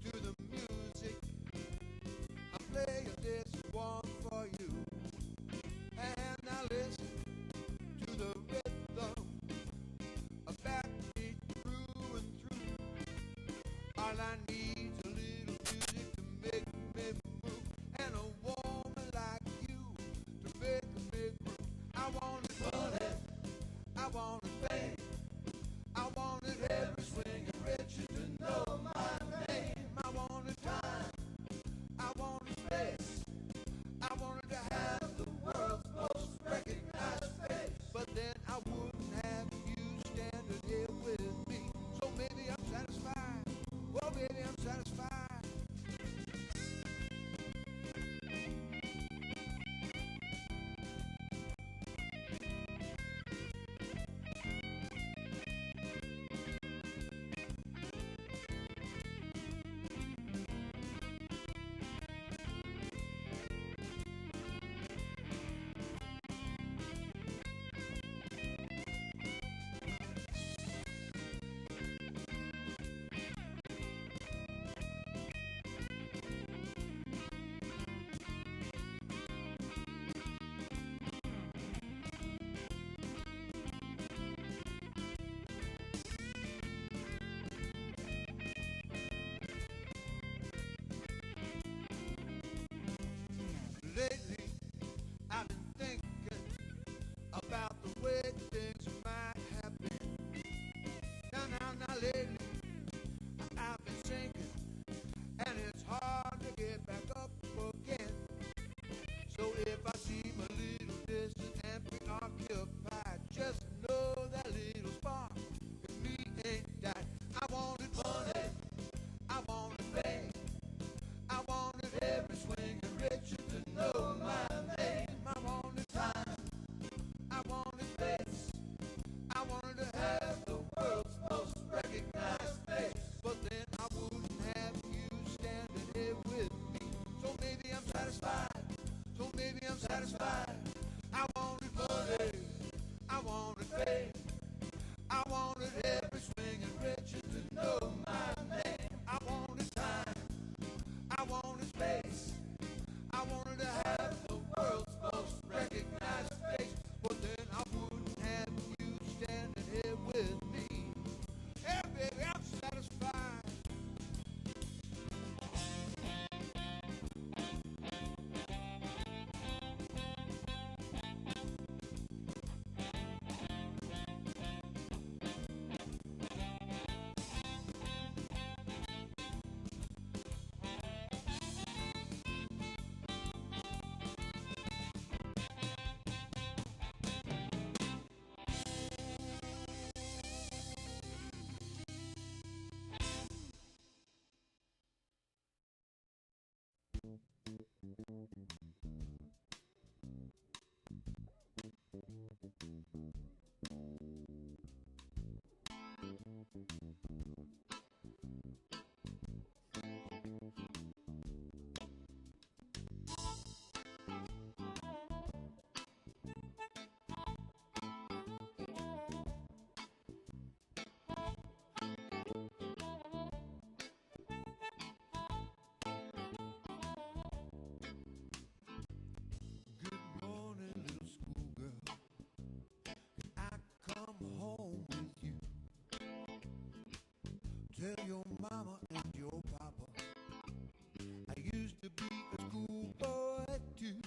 to the music I'm playing this one for you, and now listen to the rhythm, a backbeat through and through. All I need is a little music to make me move, and a woman like you to make me groove. I want it money, I want it fame, I want it every swing and richer to know my name. I want it time, I want it space, I wanted to have the world's most recognized face. But then I wouldn't have you standing here with me. So maybe I'm satisfied. Well, maybe I'm satisfied. Lately, I've been thinking about the way things might have been. Now, lately, I've been sinking, and it's hard to get back up again. So if I seem a little distant and preoccupied, just know that little spark in me ain't died. I wanted money, I wanted fame, I wanted every swing and richer to know my name. I wanted time, I wanted space, I wanted to have the world's most recognized face. But then I wouldn't have you standing here with me. So maybe I'm satisfied, so maybe I'm satisfied. I wanted money, I wanted fame, I wanted every swing and richer to know my name. I wanted time, I wanted space, I wanted to have the world's most recognized face. But then I wouldn't have you standing here with me. Hey baby, I'm satisfied. Tell your mama and your papa I used to be a schoolboy too.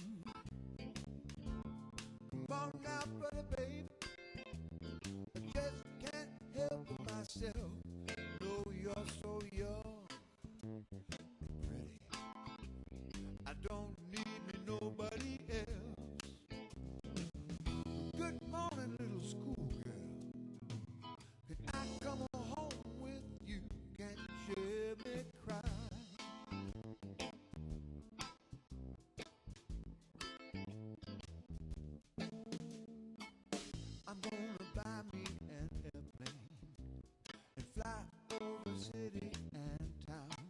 Come on now, brother, baby, I just can't help myself. Though you're so young and pretty, I don't need me nobody else. Good morning, little schoolgirl. Can I come on home with you? Can't you hear me cry? I'm gonna buy me an airplane and fly over city and town.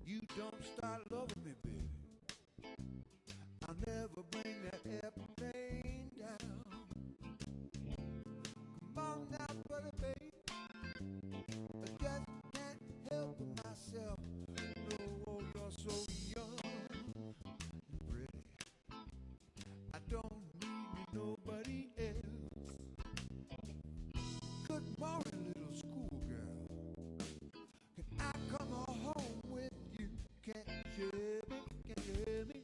You don't start loving me, baby, I'll never bring that airplane down. Come on now, brother, baby, I just can't help myself. No, you're so young and pretty, I don't need me nobody else. Good morning, little schoolgirl. Can I come on home with you? Can't you hear me? Can you hear me?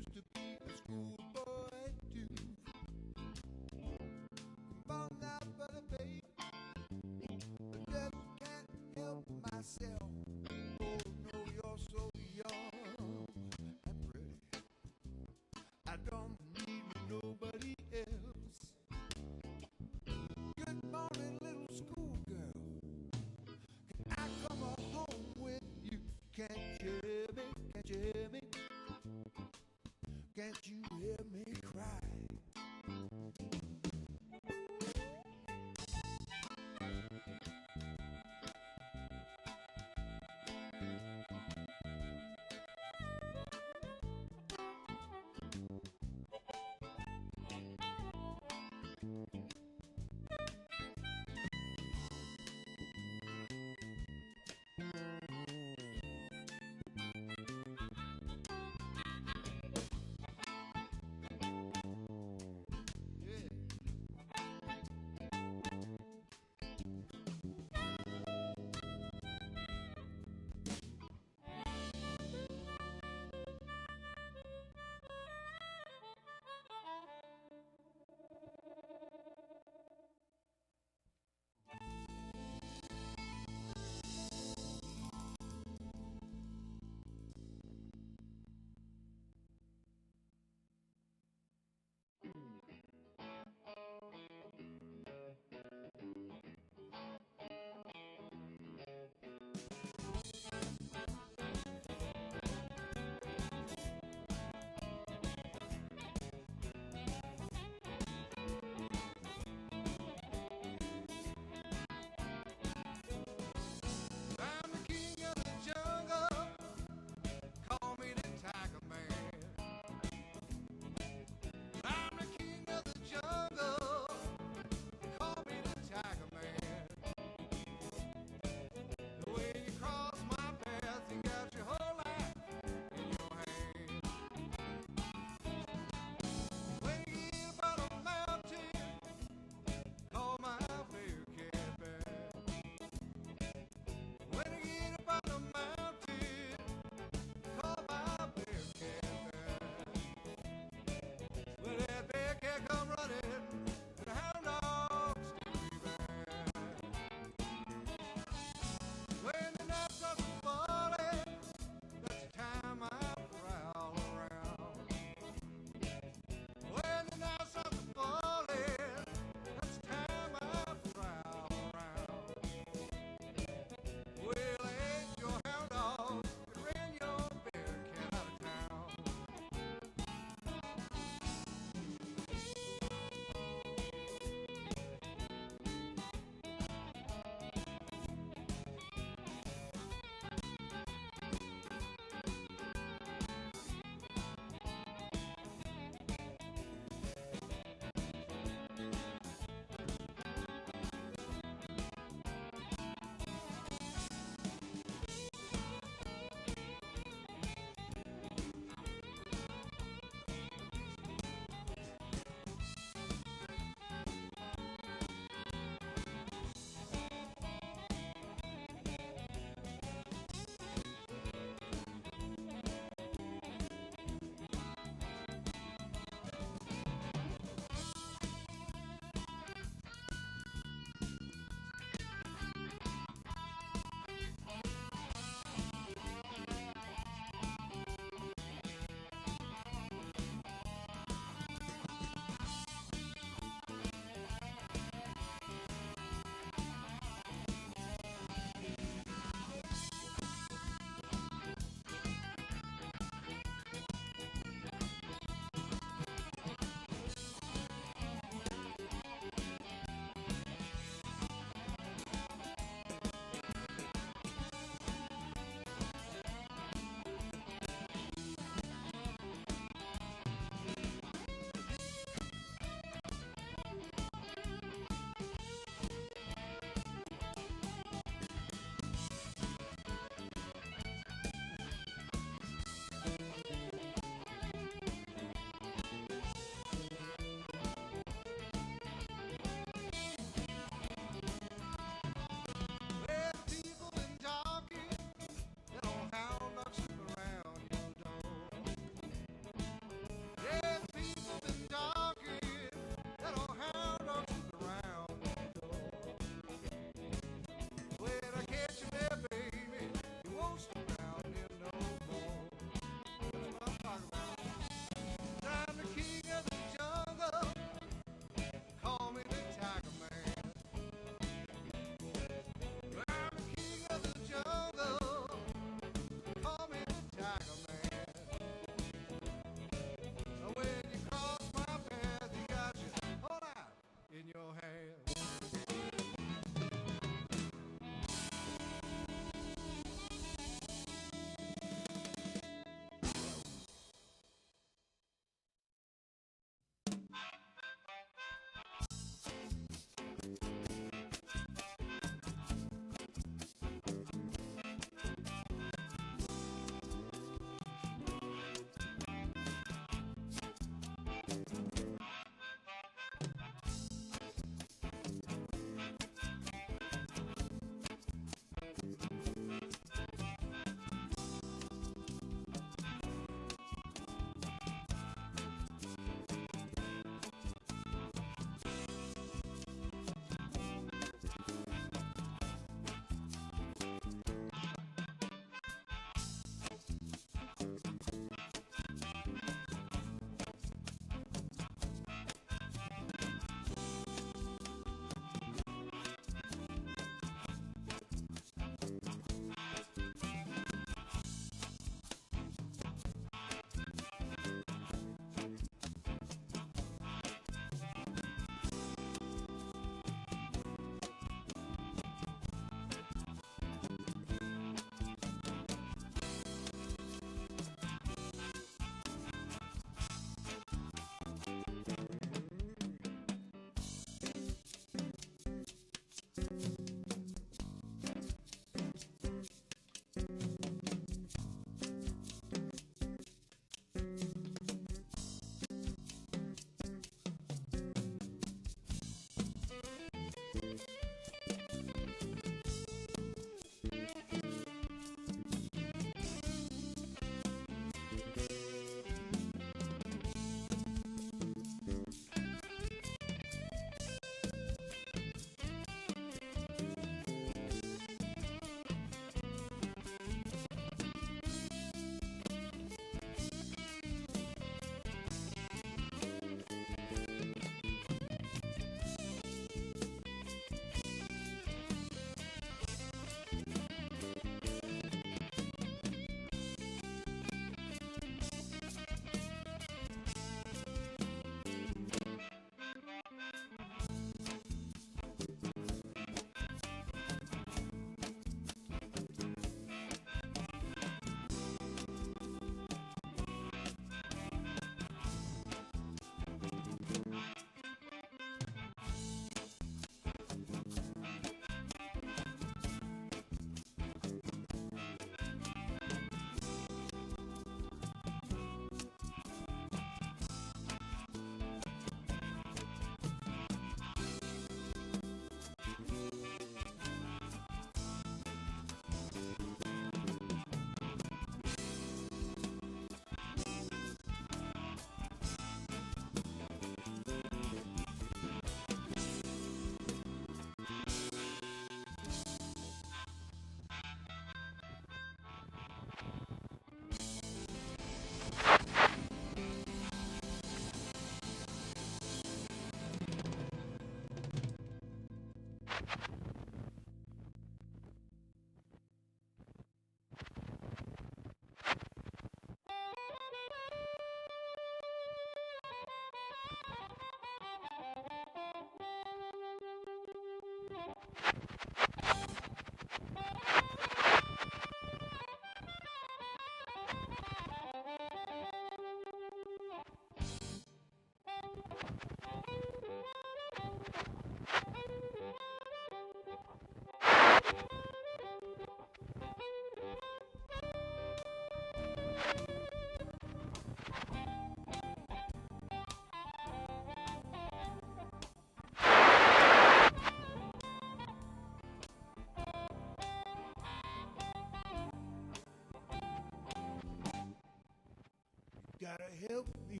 gotta help me.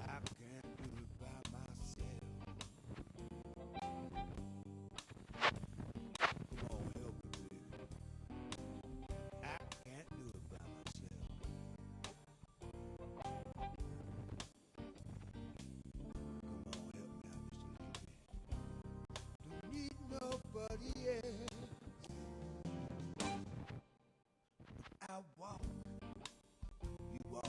I can't do it by myself. Come on, help me, baby. I can't do it by myself. Come on, help me out just a little bit. Don't need nobody else. I walk, you walk.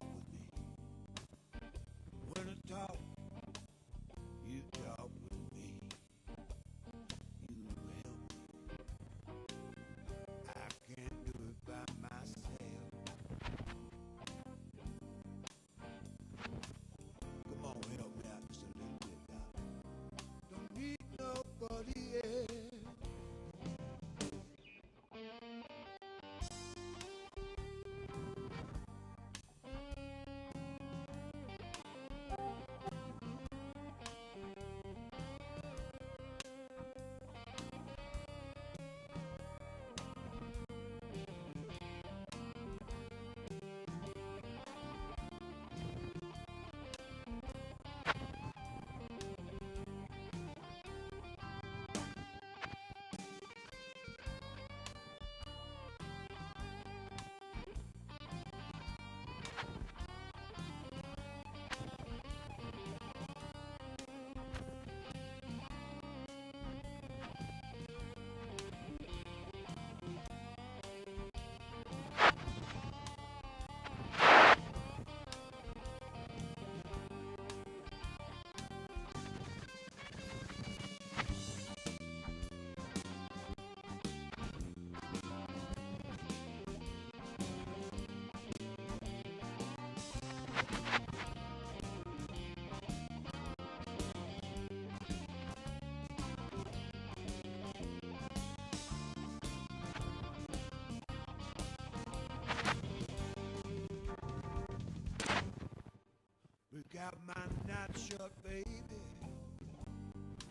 out my nightshirt, baby.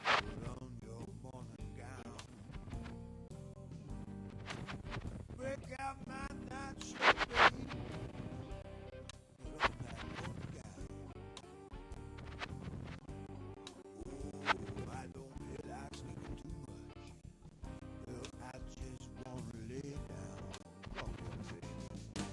Put on your morning gown. Break out my nightshirt, baby. Put on that morning gown. Oh, I don't feel like sleeping too much. Well, I just wanna lay down. Come on, baby.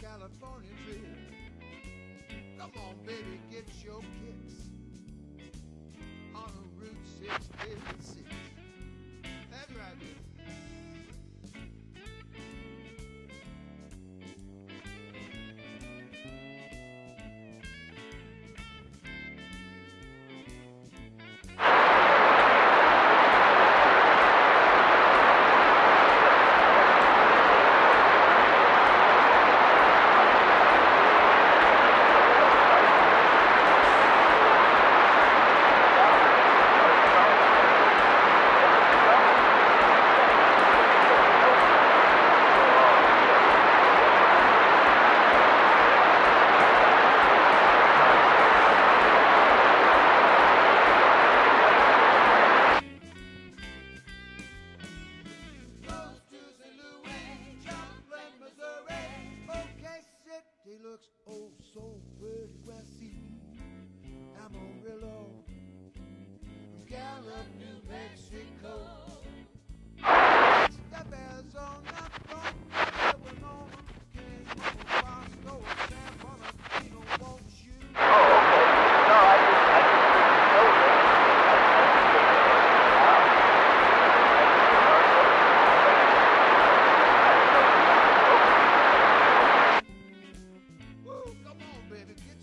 California trip. Come on, baby, get your kicks on a Route 656. That's right, baby.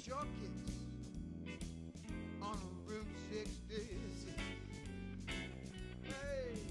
your kiss on Route 66. Hey.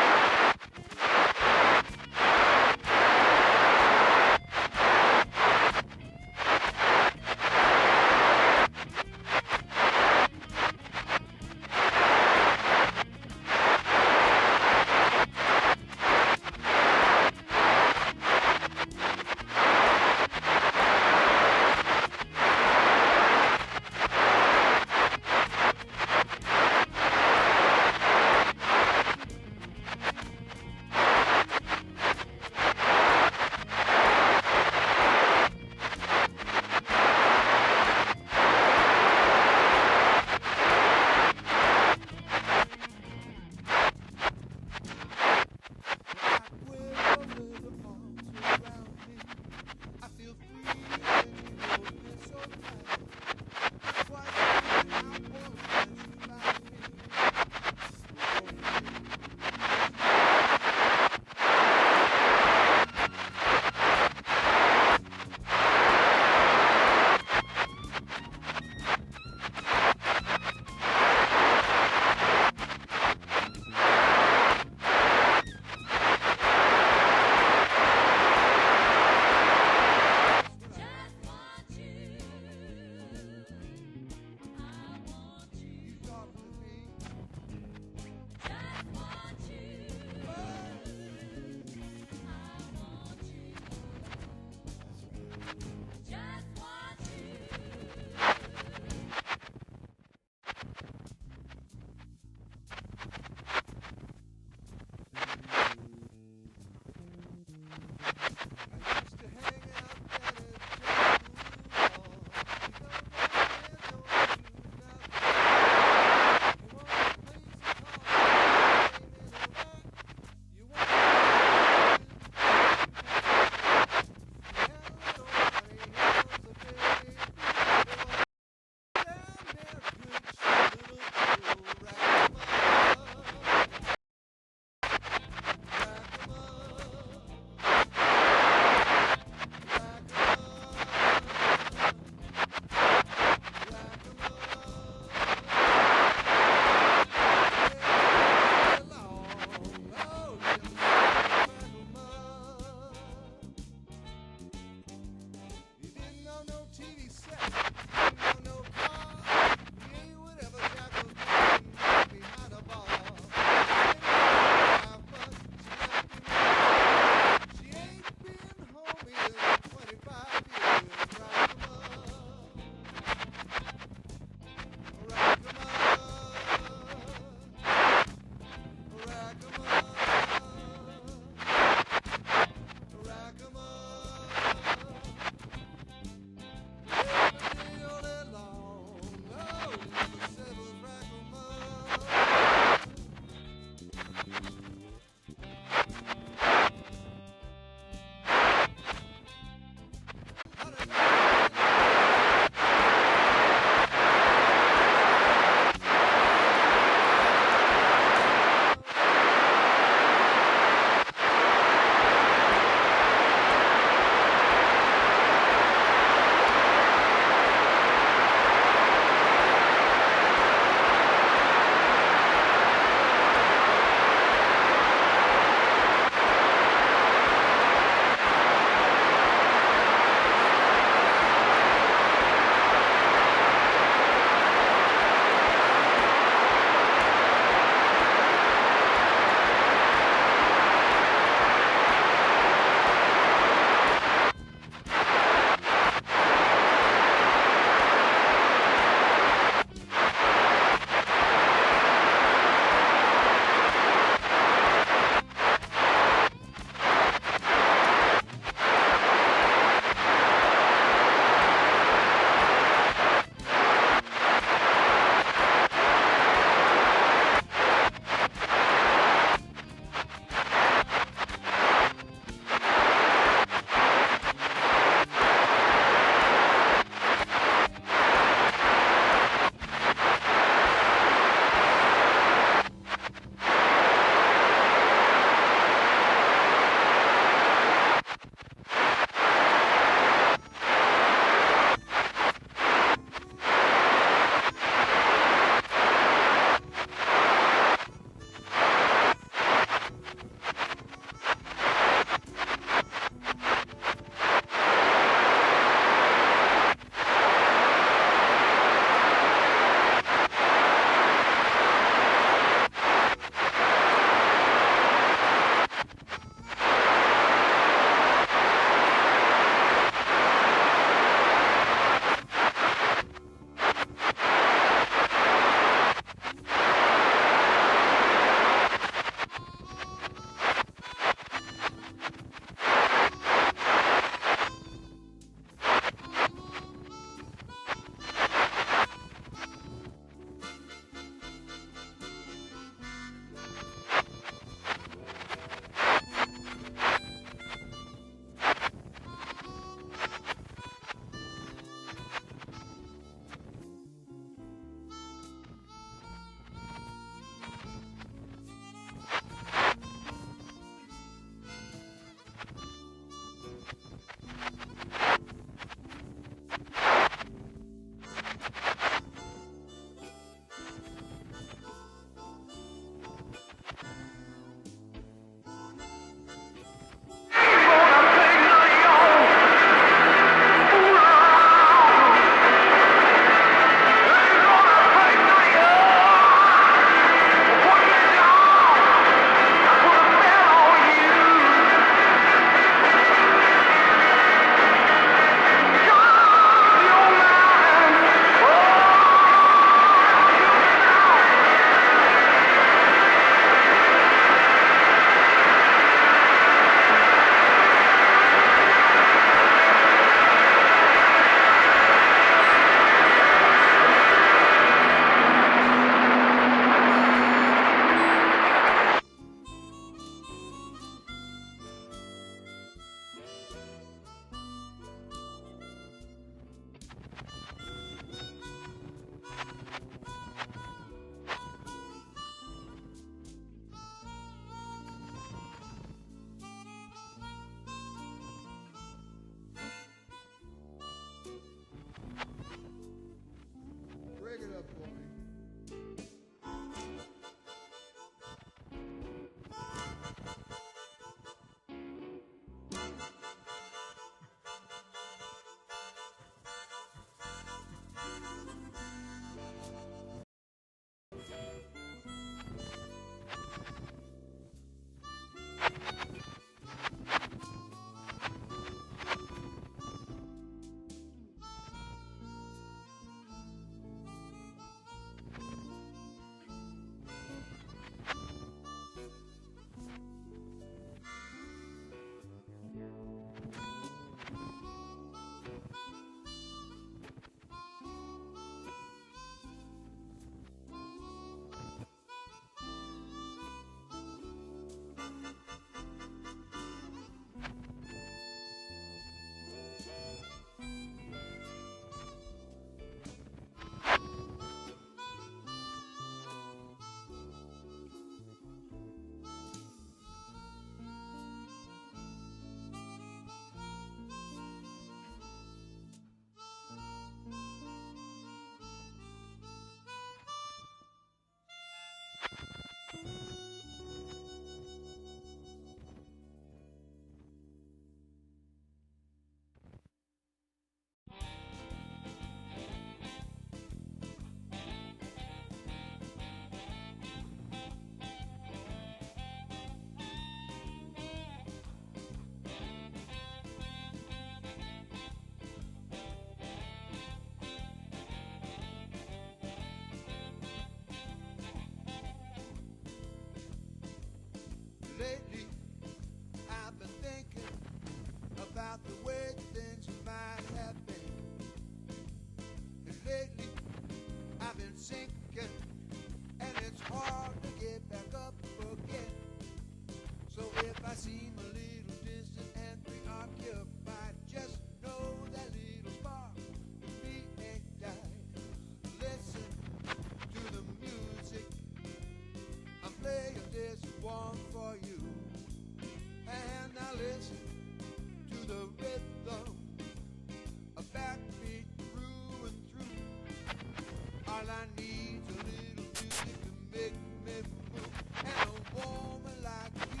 All I need is a little music to make me move, and a woman like you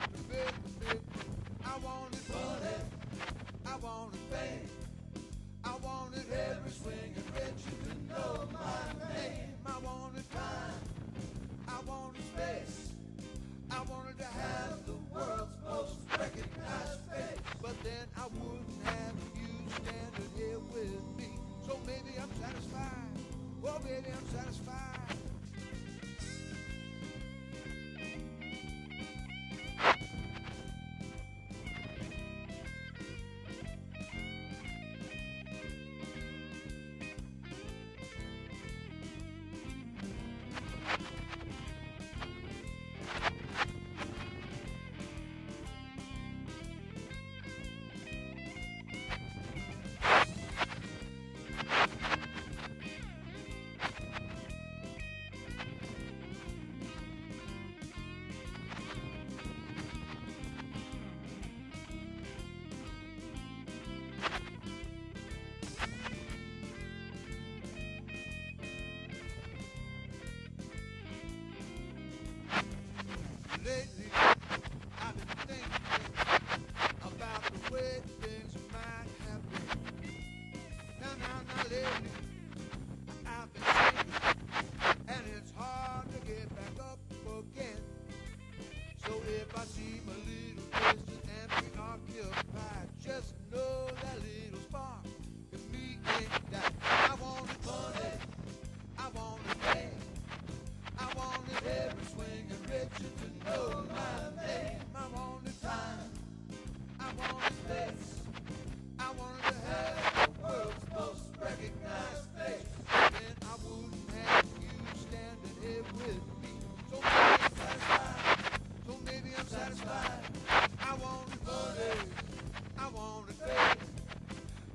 to make me move. I wanted money, I wanted fame, I wanted every swing and rich to know my name. I wanted time, I wanted space, I wanted to have the world's most recognized face. But then I wouldn't have you standing here with me. So maybe I'm satisfied, oh baby, I'm satisfied. Lately, I've been thinking about the way things might have been. Now, lately, I've been thinking, and it's hard to get back up again. So if I seem a little distant and preoccupied, just know that little spark in me ain't died. I wanted money, I wanted fame, I wanted every swing and riches to know my name. I wanted time, I wanted space, I wanted to have the world's most recognized face. Then I wouldn't have you standing here with me. So maybe I'm satisfied. I wanted money, I wanted fame,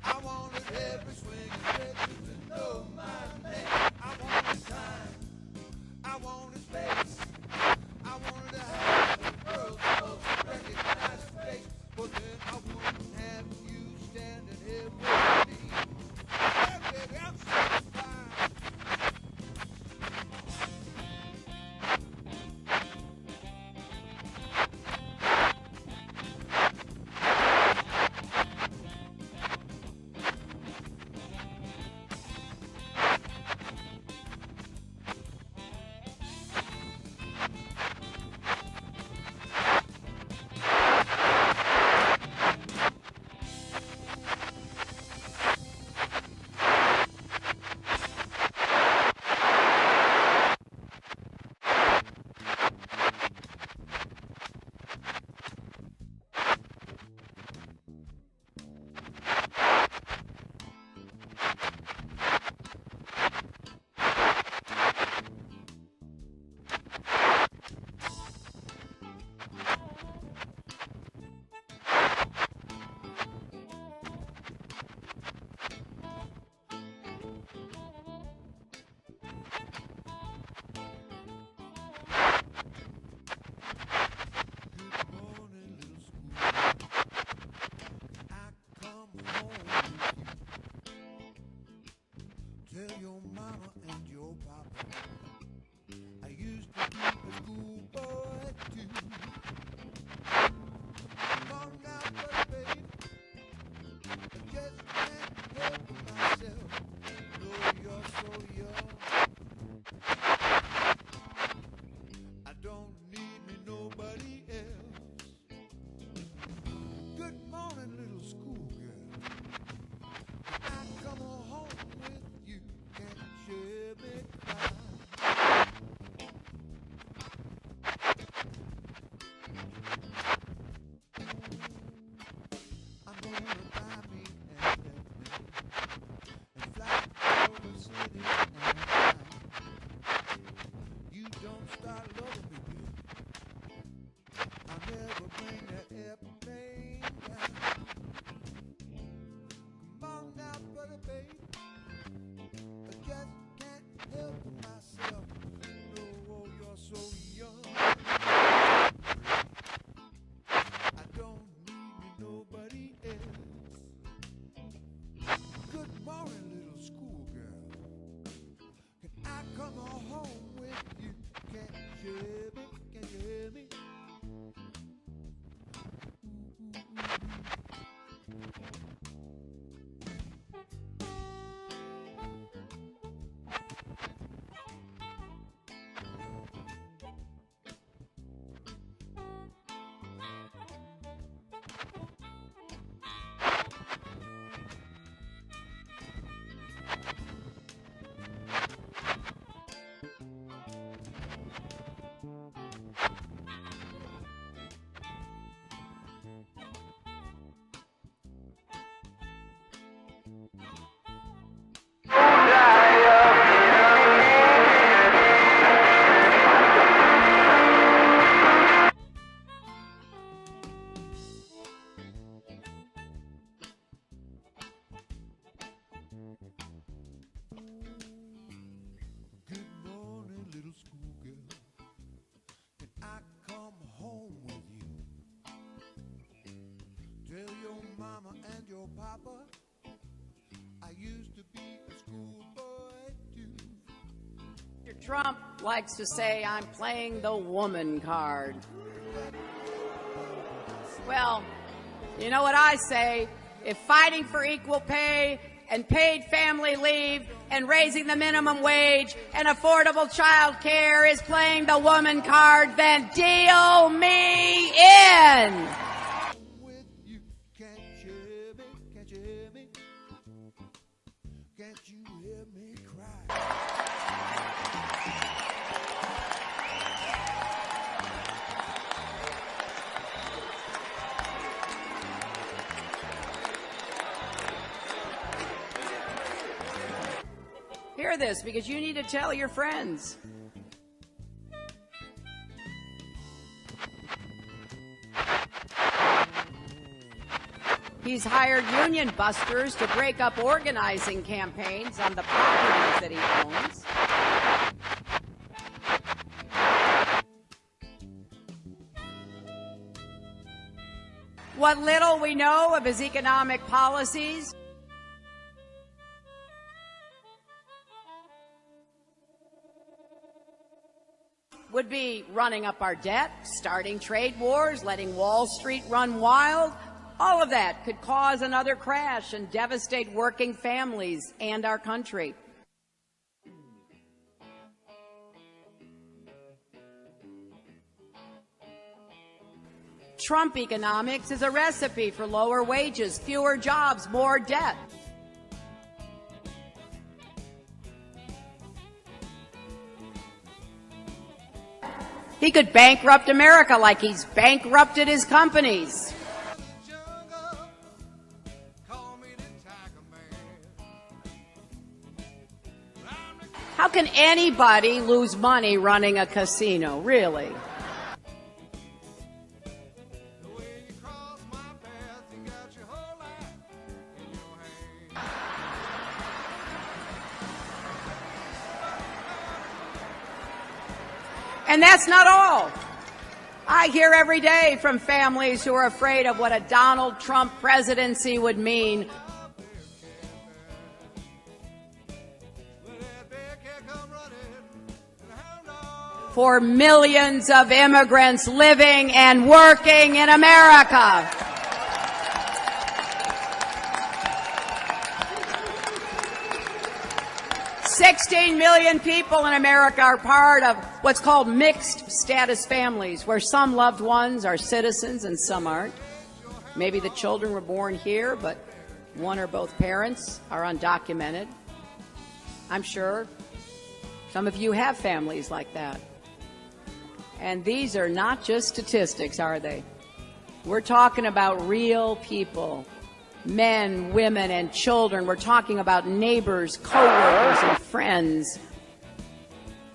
I wanted every swing and riches to know my name. I wanted time, I wanted space, I wanted to have the world's most recognized face. But then I wouldn't have you standing here with me. Yeah, baby, I'm satisfied. Tell your mama and your papa I used to be a schoolboy too. Come on now, baby, I just can't help myself. Though you're so young, I don't need me nobody else. Good morning, little schoolgirl. I come home with you, can't share me cry. Trump likes to say I'm playing the woman card. Well, you know what I say? If fighting for equal pay and paid family leave and raising the minimum wage and affordable child care is playing the woman card, then deal me in. Hear this, because you need to tell your friends. He's hired union busters to break up organizing campaigns on the properties that he owns. What little we know of his economic policies would be running up our debt, starting trade wars, letting Wall Street run wild. All of that could cause another crash and devastate working families and our country. Trump economics is a recipe for lower wages, fewer jobs, more debt. He could bankrupt America like he's bankrupted his companies. How can anybody lose money running a casino, really? And that's not all. I hear every day from families who are afraid of what a Donald Trump presidency would mean. For millions of immigrants living and working in America. $16 million people in America are part of what's called mixed status families, where some loved ones are citizens and some aren't. Maybe the children were born here, but one or both parents are undocumented. I'm sure some of you have families like that. And these are not just statistics, are they? We're talking about real people. Men, women, and children. We're talking about neighbors, co-workers, and friends.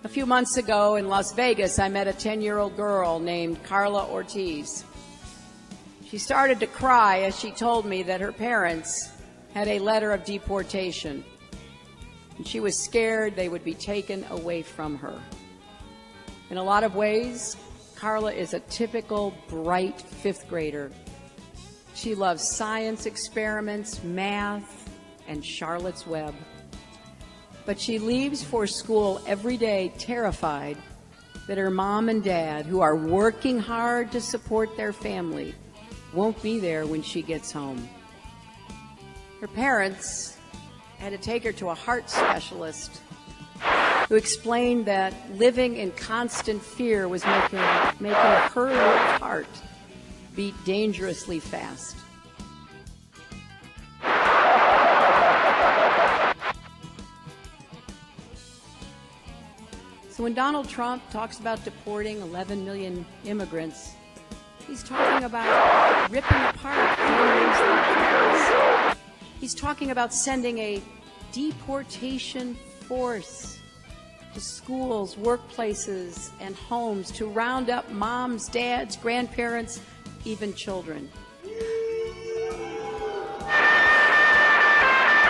A few months ago in Las Vegas, I met a 10-year-old girl named Carla Ortiz. She started to cry as she told me that her parents had a letter of deportation, and she was scared they would be taken away from her. In a lot of ways, Carla is a typical bright fifth grader. She loves science experiments, math, and Charlotte's Web. But she leaves for school every day terrified that her mom and dad, who are working hard to support their family, won't be there when she gets home. Her parents had to take her to a heart specialist who explained that living in constant fear was making her little heart beat dangerously fast. So when Donald Trump talks about deporting 11 million immigrants, he's talking about ripping apart families like ours. He's talking about sending a deportation force to schools, workplaces, and homes to round up moms, dads, grandparents, even children.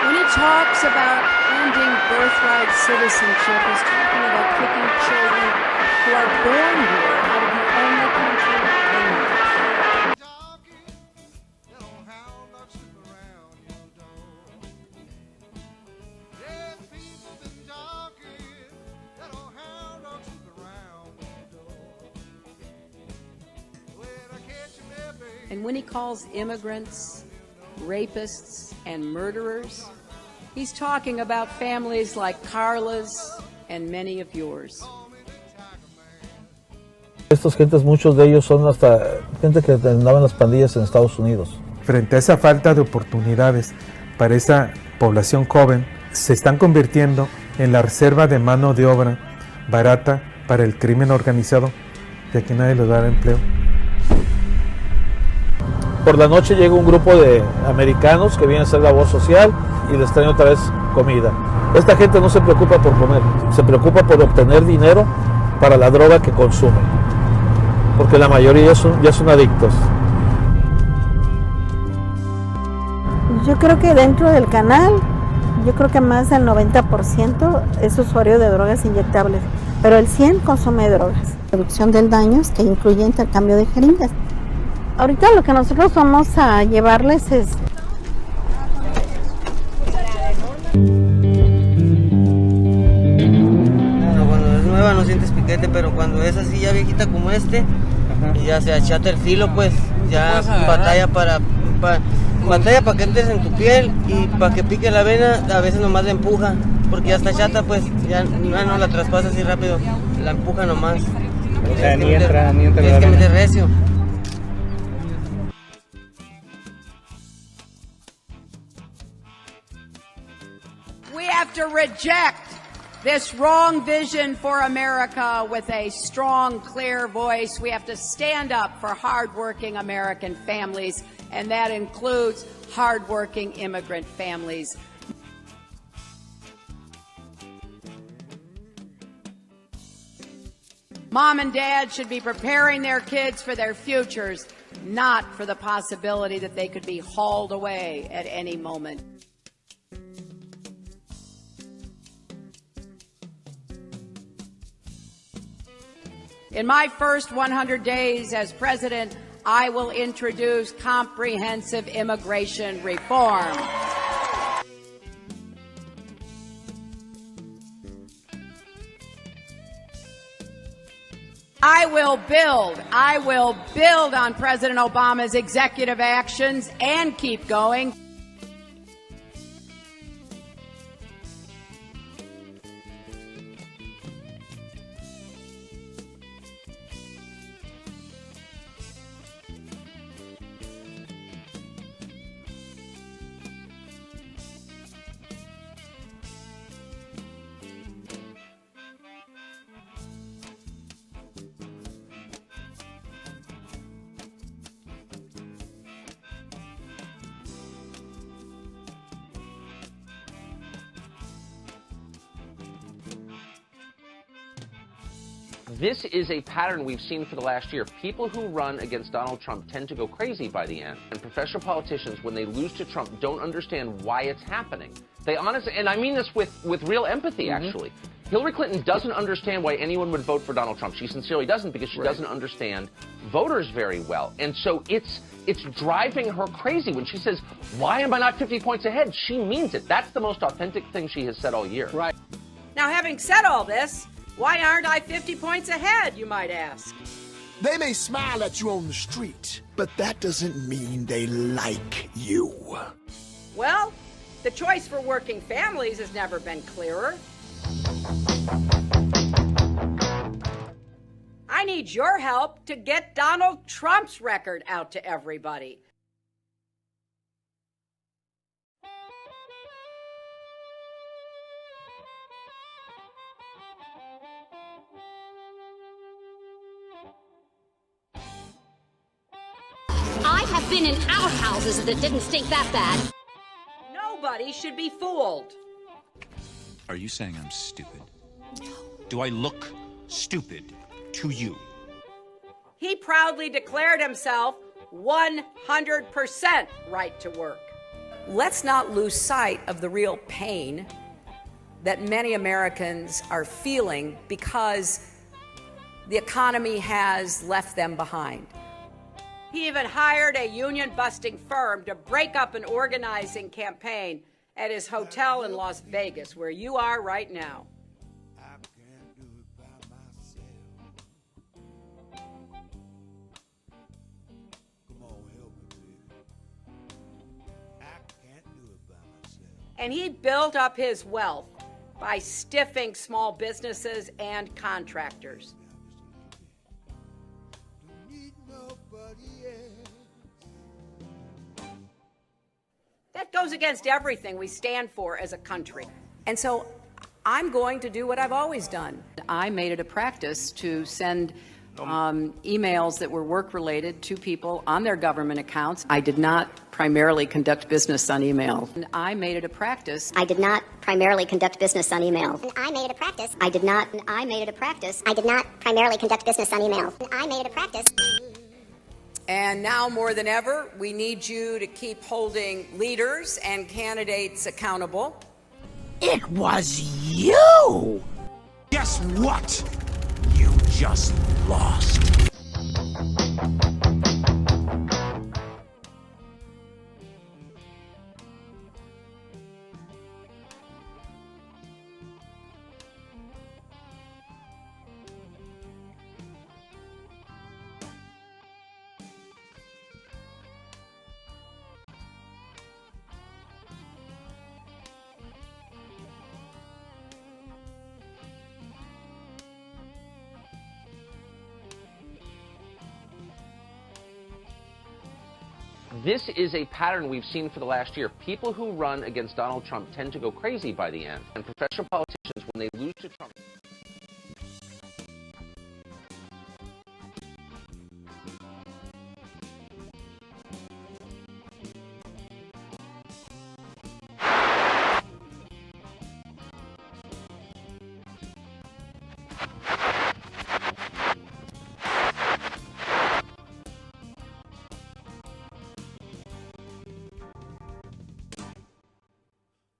When he talks about ending birthright citizenship, he's talking about kicking children who are born here out of the only country they know. And when he calls immigrants rapists and murderers, he's talking about families like Carla's and many of yours. Estos gentes, muchos de ellos son hasta gente que andaban en las pandillas en Estados Unidos. Frente a esa falta de oportunidades para esa población joven, se están convirtiendo en la reserva de mano de obra barata para el crimen organizado, y aquí nadie les va a dar empleo. Por la noche llega un grupo de americanos que vienen a hacer labor social y les traen otra vez comida. Esta gente no se preocupa por comer, se preocupa por obtener dinero para la droga que consumen, porque la mayoría ya son adictos. Yo creo que dentro del canal, yo creo que más del 90% es usuario de drogas inyectables, pero el 100% consume drogas. Reducción del daño, que incluye intercambio de jeringas. Ahorita lo que nosotros vamos a llevarles es... Bueno, cuando es nueva no sientes piquete, pero cuando es así ya viejita como este, y ya se achata el filo, pues ya batalla para que entres en tu piel, y para que pique la vena a veces nomás la empuja, porque ya está chata, pues ya no la traspasa así rápido, la empuja nomás. O sea, ni entra tienes que meter recio. We have to reject this wrong vision for America with a strong, clear voice. We have to stand up for hardworking American families, and that includes hardworking immigrant families. Mom and dad should be preparing their kids for their futures, not for the possibility that they could be hauled away at any moment. In my first 100 days as president, I will introduce comprehensive immigration reform. I will build on President Obama's executive actions and keep going. This is a pattern we've seen for the last year. People who run against Donald Trump tend to go crazy by the end. And professional politicians, when they lose to Trump, don't understand why it's happening. They honestly, and I mean this with real empathy, actually. Hillary Clinton doesn't understand why anyone would vote for Donald Trump. She sincerely doesn't, because she doesn't understand voters very well. And so it's driving her crazy when she says, why am I not 50 points ahead? She means it. That's the most authentic thing she has said all year. Right. Now, having said all this, Why aren't I 50 points ahead, you might ask? They may smile at you on the street, but that doesn't mean they like you. Well, the choice for working families has never been clearer. I need your help to get Donald Trump's record out to everybody. I have been in outhouses that didn't stink that bad. Nobody should be fooled. Are you saying I'm stupid? Do I look stupid to you? He proudly declared himself 100% right to work. Let's not lose sight of the real pain that many Americans are feeling because the economy has left them behind. He even hired a union-busting firm to break up an organizing campaign at his hotel in Las Vegas, where you are right now. And he built up his wealth by stiffing small businesses and contractors. That goes against everything we stand for as a country. And so I'm going to do what I've always done. I made it a practice to send emails that were work-related to people on their government accounts. I did not primarily conduct business on email. And I made it a practice. I did not primarily conduct business on email. And I made it a practice. I did not. And I made it a practice. I did not primarily conduct business on email. And I made it a practice. And now more than ever, we need you to keep holding leaders and candidates accountable. It was you! Guess what? You just lost. This is a pattern we've seen for the last year. People who run against Donald Trump tend to go crazy by the end. And professional politicians, when they lose to Trump...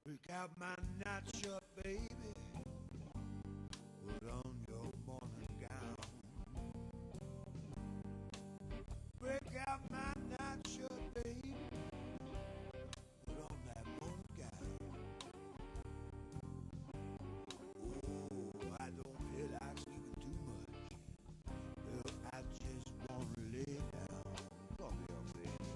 Break out my nightshirt, baby. Put on your morning gown. Break out my nightshirt, baby. Put on that morning gown. Oh, I don't feel like sleeping too much. Well, I just want to lay down. Come here, baby.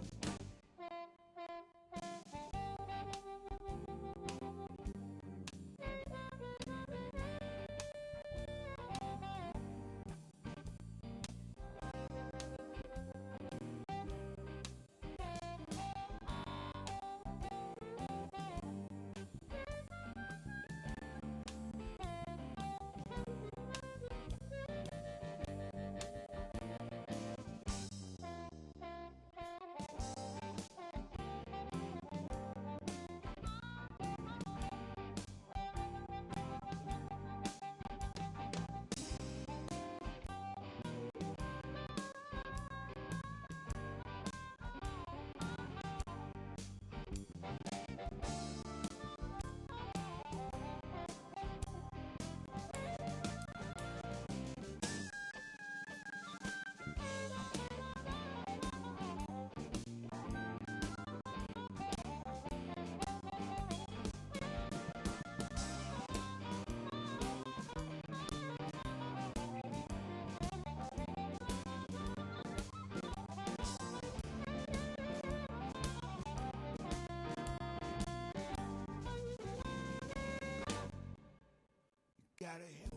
Somebody help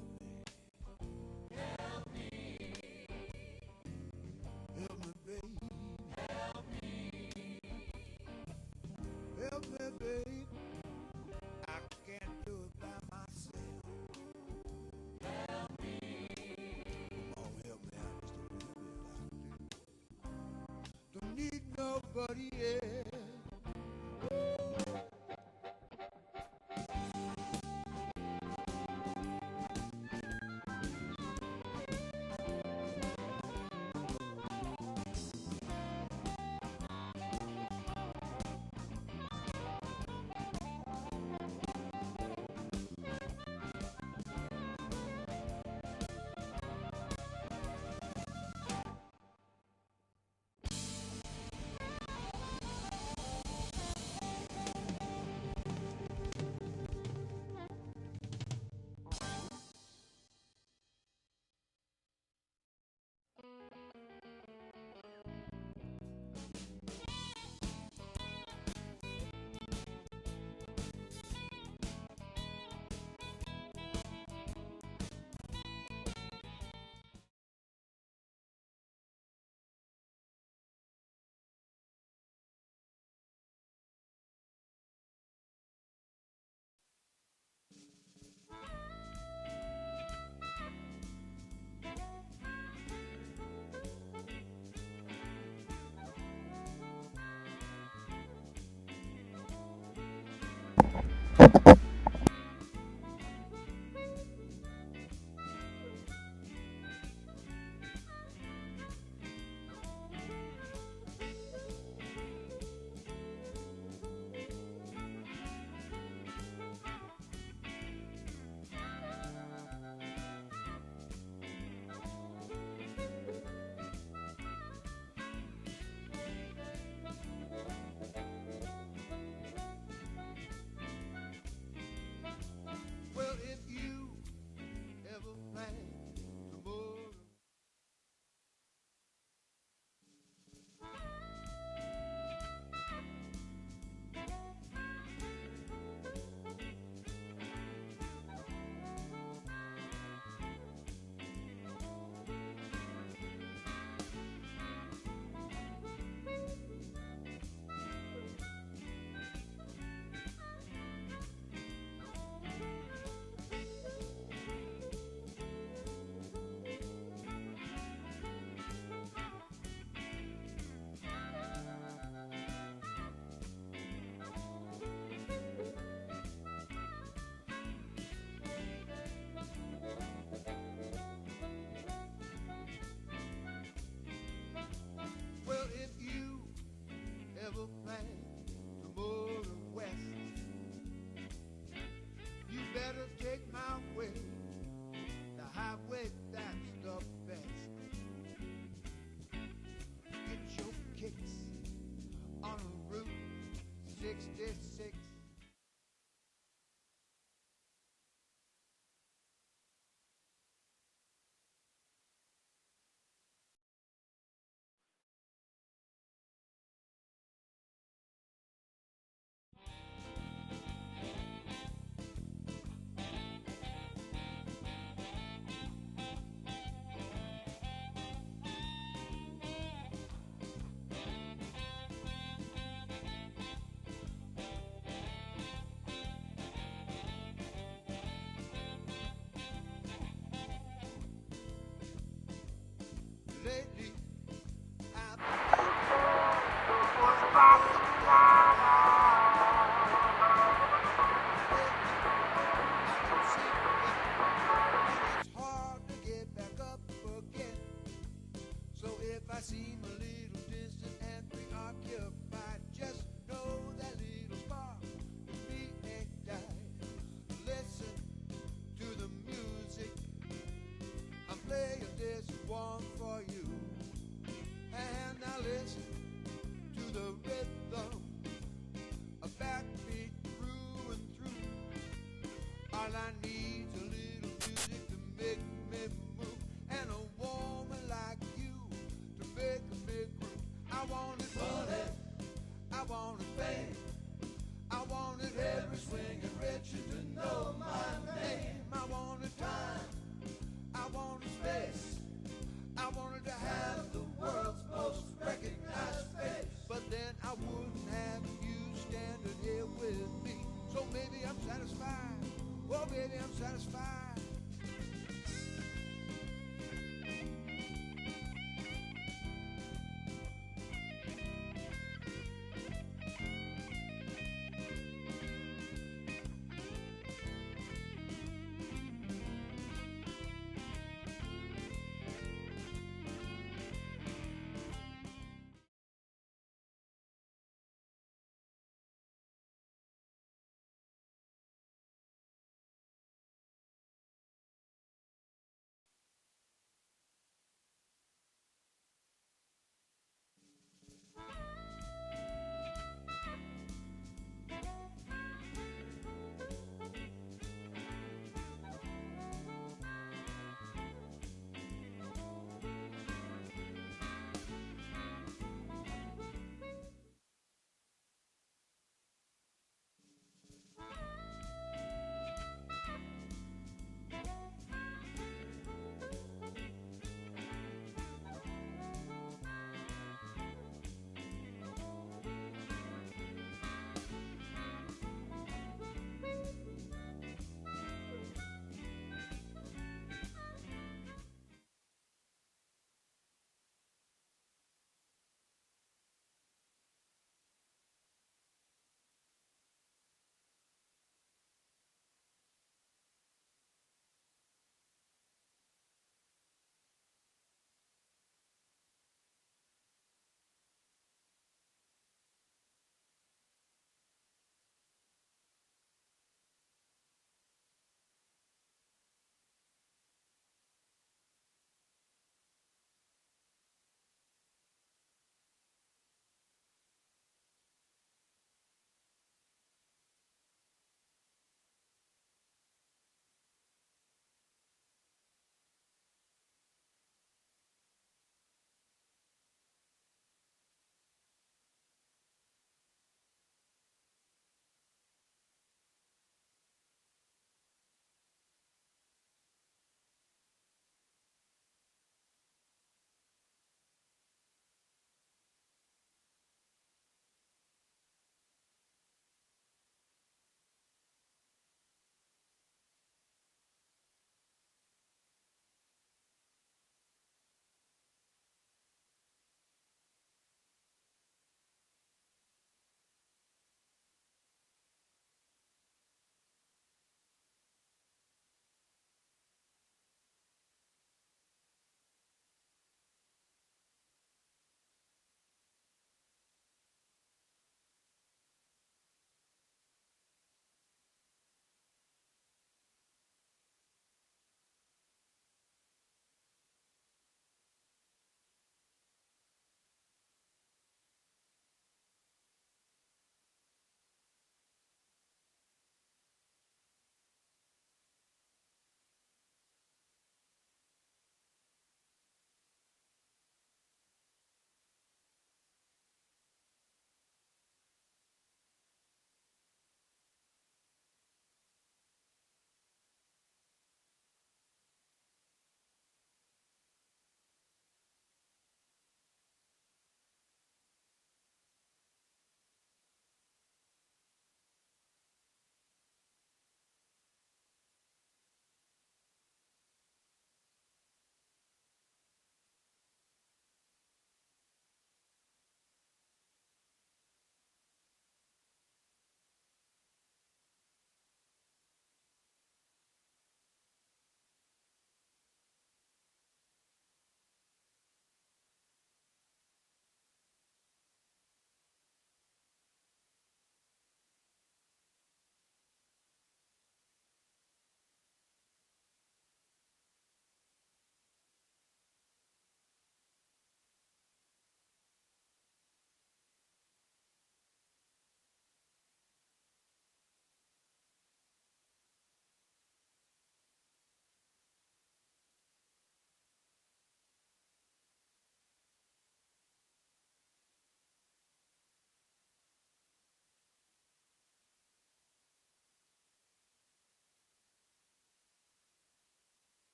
me. Help me. Help me, babe. Help me. Help me, babe. I can't do it by myself. Help me. Come on, help me out just a little bit. Don't need nobody else.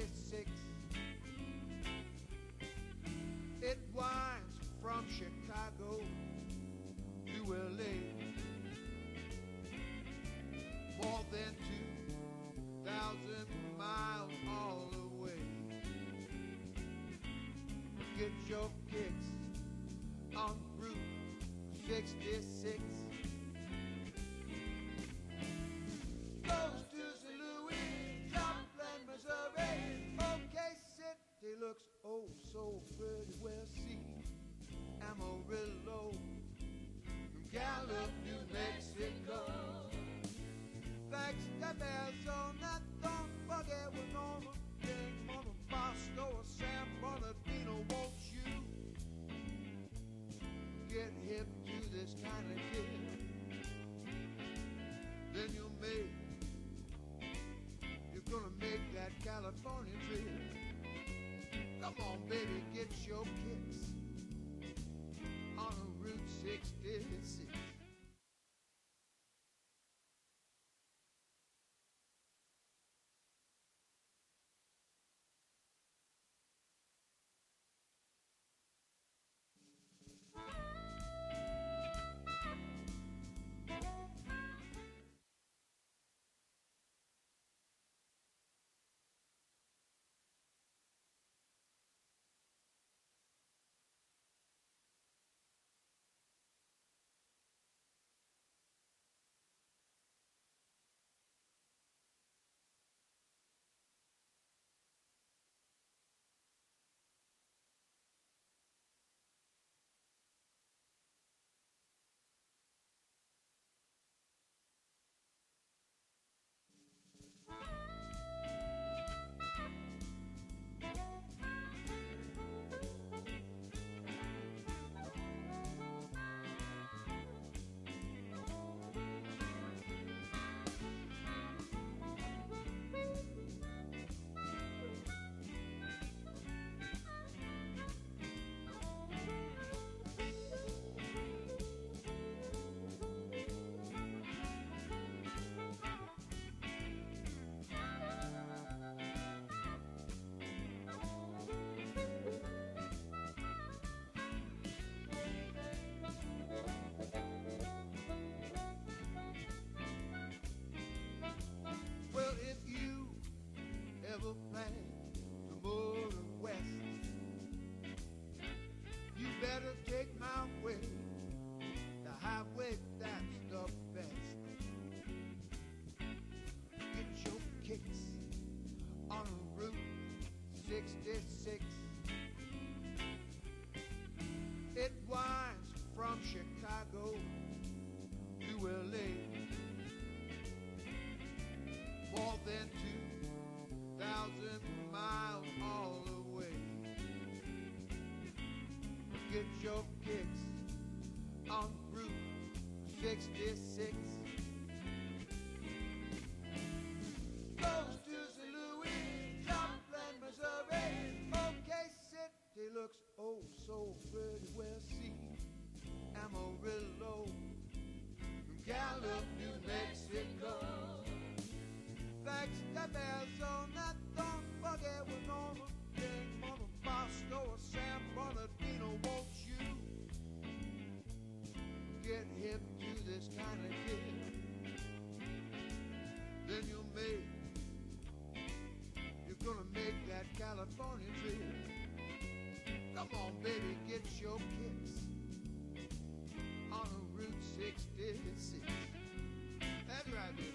66. It winds from Chicago to LA, more than 2,000 miles all the way. Get your kicks on Route 66. Goes to St. Louis, Joplin, Missouri. OK City looks oh so pretty. Well, see Amarillo, Gallup, New Mexico. Flagstaff, Arizona, don't forget with Norma, King, Monoposto, or San Bernardino. Won't you get hip to this kind of kid? Then you're gonna make that California trip. Come on, baby, get your kicks on Route 66. Well, if you ever plan to move west, you better take my way. The highway, that's the best. Get your kicks on Route 66. It winds from Chicago to LA, more than 2,000 miles all the way. Get your kicks on Route 66. Goes to St. Louis, Joplin, Missouri. OK City looks oh so pretty. Well, see Amarillo, Gallup, New Mexico. Flagstaff, Arizona, don't forget with Norma, King, Monoposto, or San Bernardino. Won't you get hip to this kind of kid? Then you're gonna make that California trip. Come on, baby, get your kicks on Route 66. That's right, baby.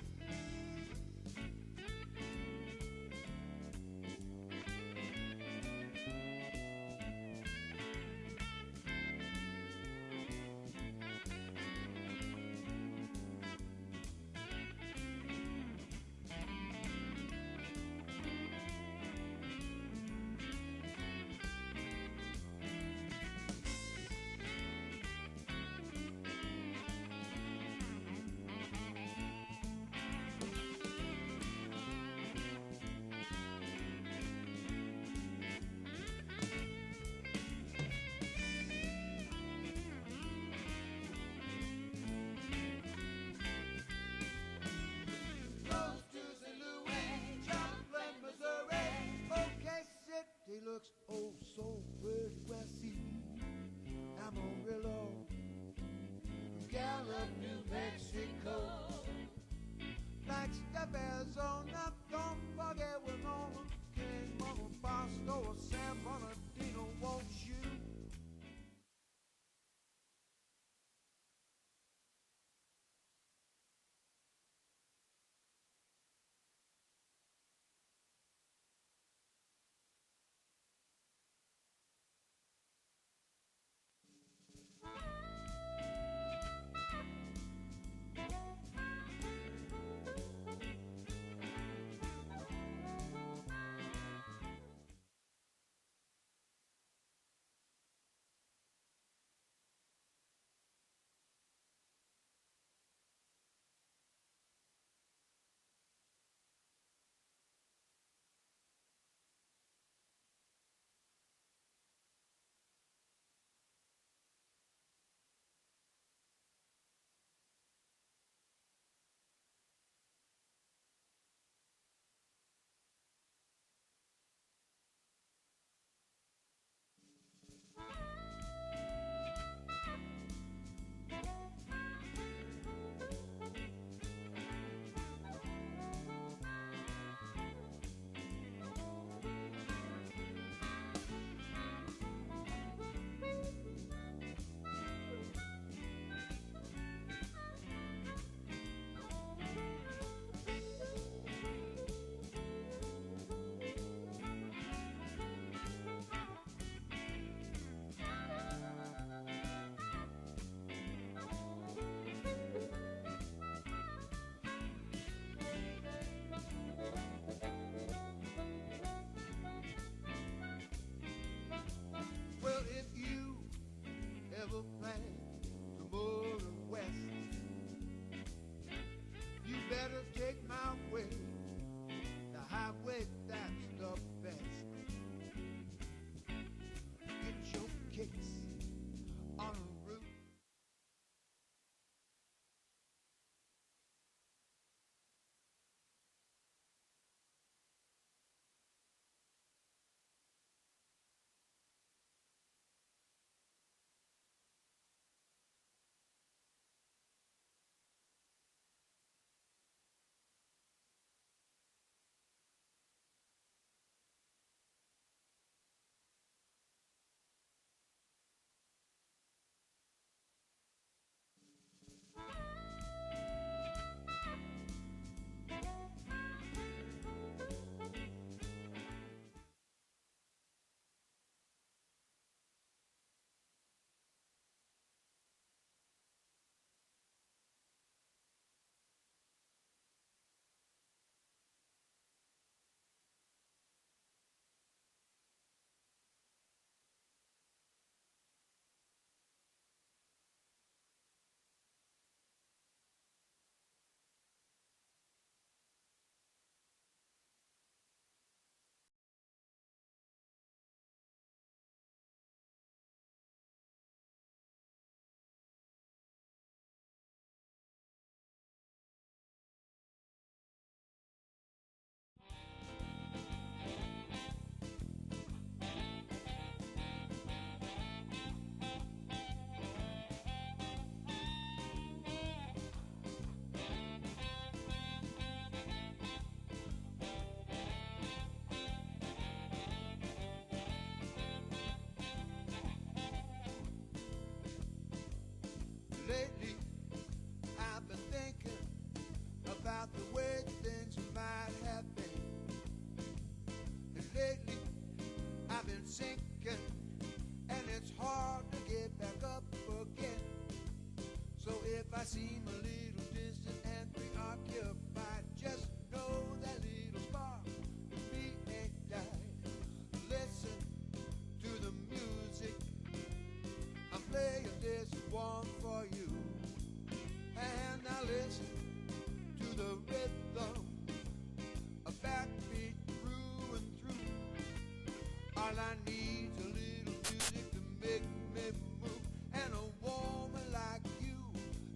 All I need is a little music to make me move, and a woman like you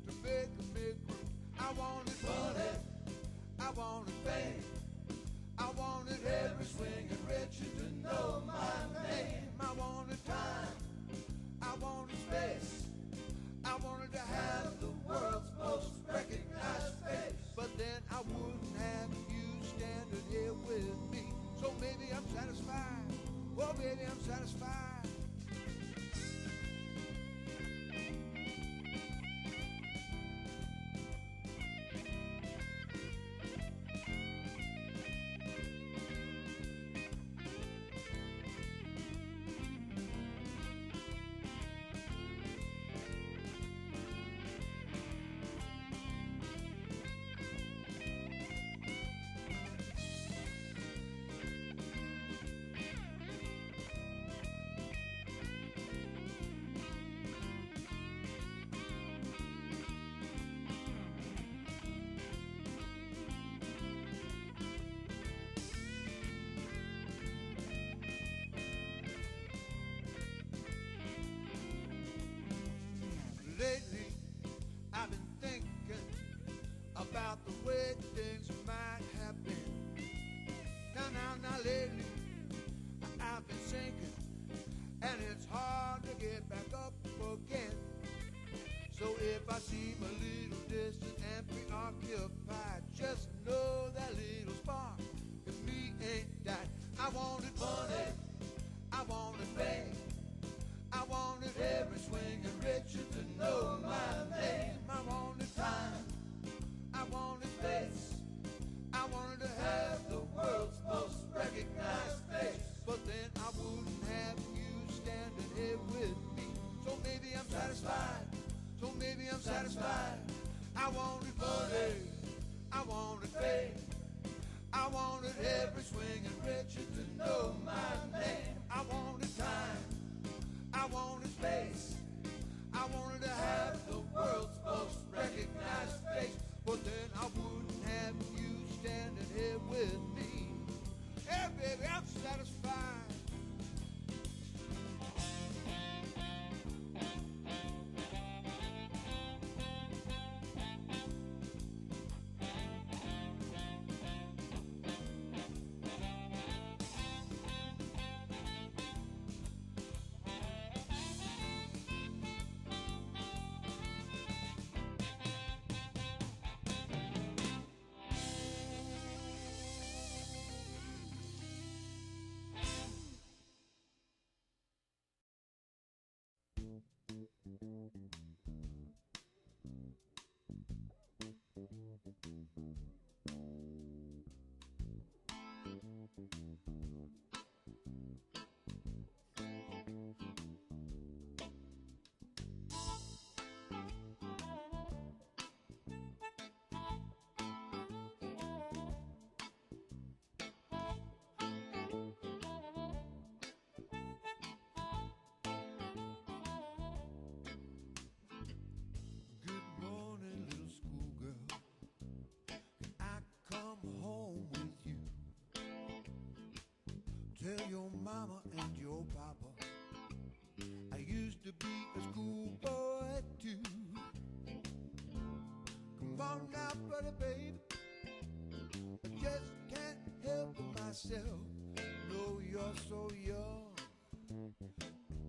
to make me groove. I wanted money, I wanted fame, I wanted every swing and richer to know my name. I wanted time, I wanted space, I wanted to have the world's most recognized face. But then I wouldn't have you standing here with me. So maybe I'm satisfied, oh baby, I'm satisfied. Lately, I've been thinking about the way things might have been. Now, lately, I've been sinking, and it's hard to get back up again. So if I seem a little distant and preoccupied, just know that little spark in me ain't died. I wanted money, I wanted fame, I wanted every swing and richer to know my name. I wanted time, I wanted space, I wanted to have the world's most recognized face. But then I wouldn't have you standing here with me. So maybe I'm satisfied, so maybe I'm satisfied. I wanted money, I wanted fame, I wanted every swing and richer to know my name. I wanted time, I wanted space, I wanted to have the world's most recognized face. But then I wouldn't have you standing here with me. Hey baby, I'm satisfied. Tell your mama and your papa I used to be a schoolboy too. Come on now, buddy, baby, I just can't help myself. No, you're so young,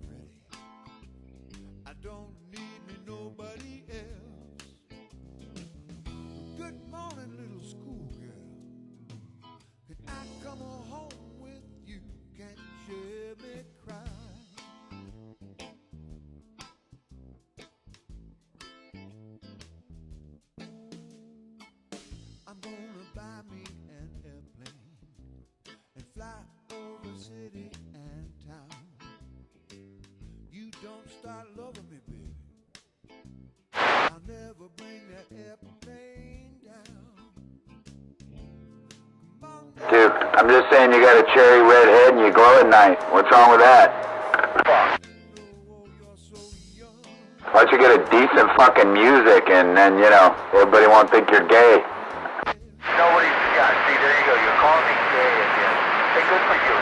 pretty. I don't need me nobody else. Good morning, little schoolgirl. Could I come on home? Can't you hear me cry? I'm gonna buy me an airplane and fly over city and town. You don't start loving me, baby, I'll never bring that airplane down. Dude, I'm just saying you got a cherry red head and you glow at night. What's wrong with that? Why don't you get a decent fucking music and then, you know, everybody won't think you're gay. Nobody's, yeah, see, there you go. You're calling me gay again. Hey, good for you.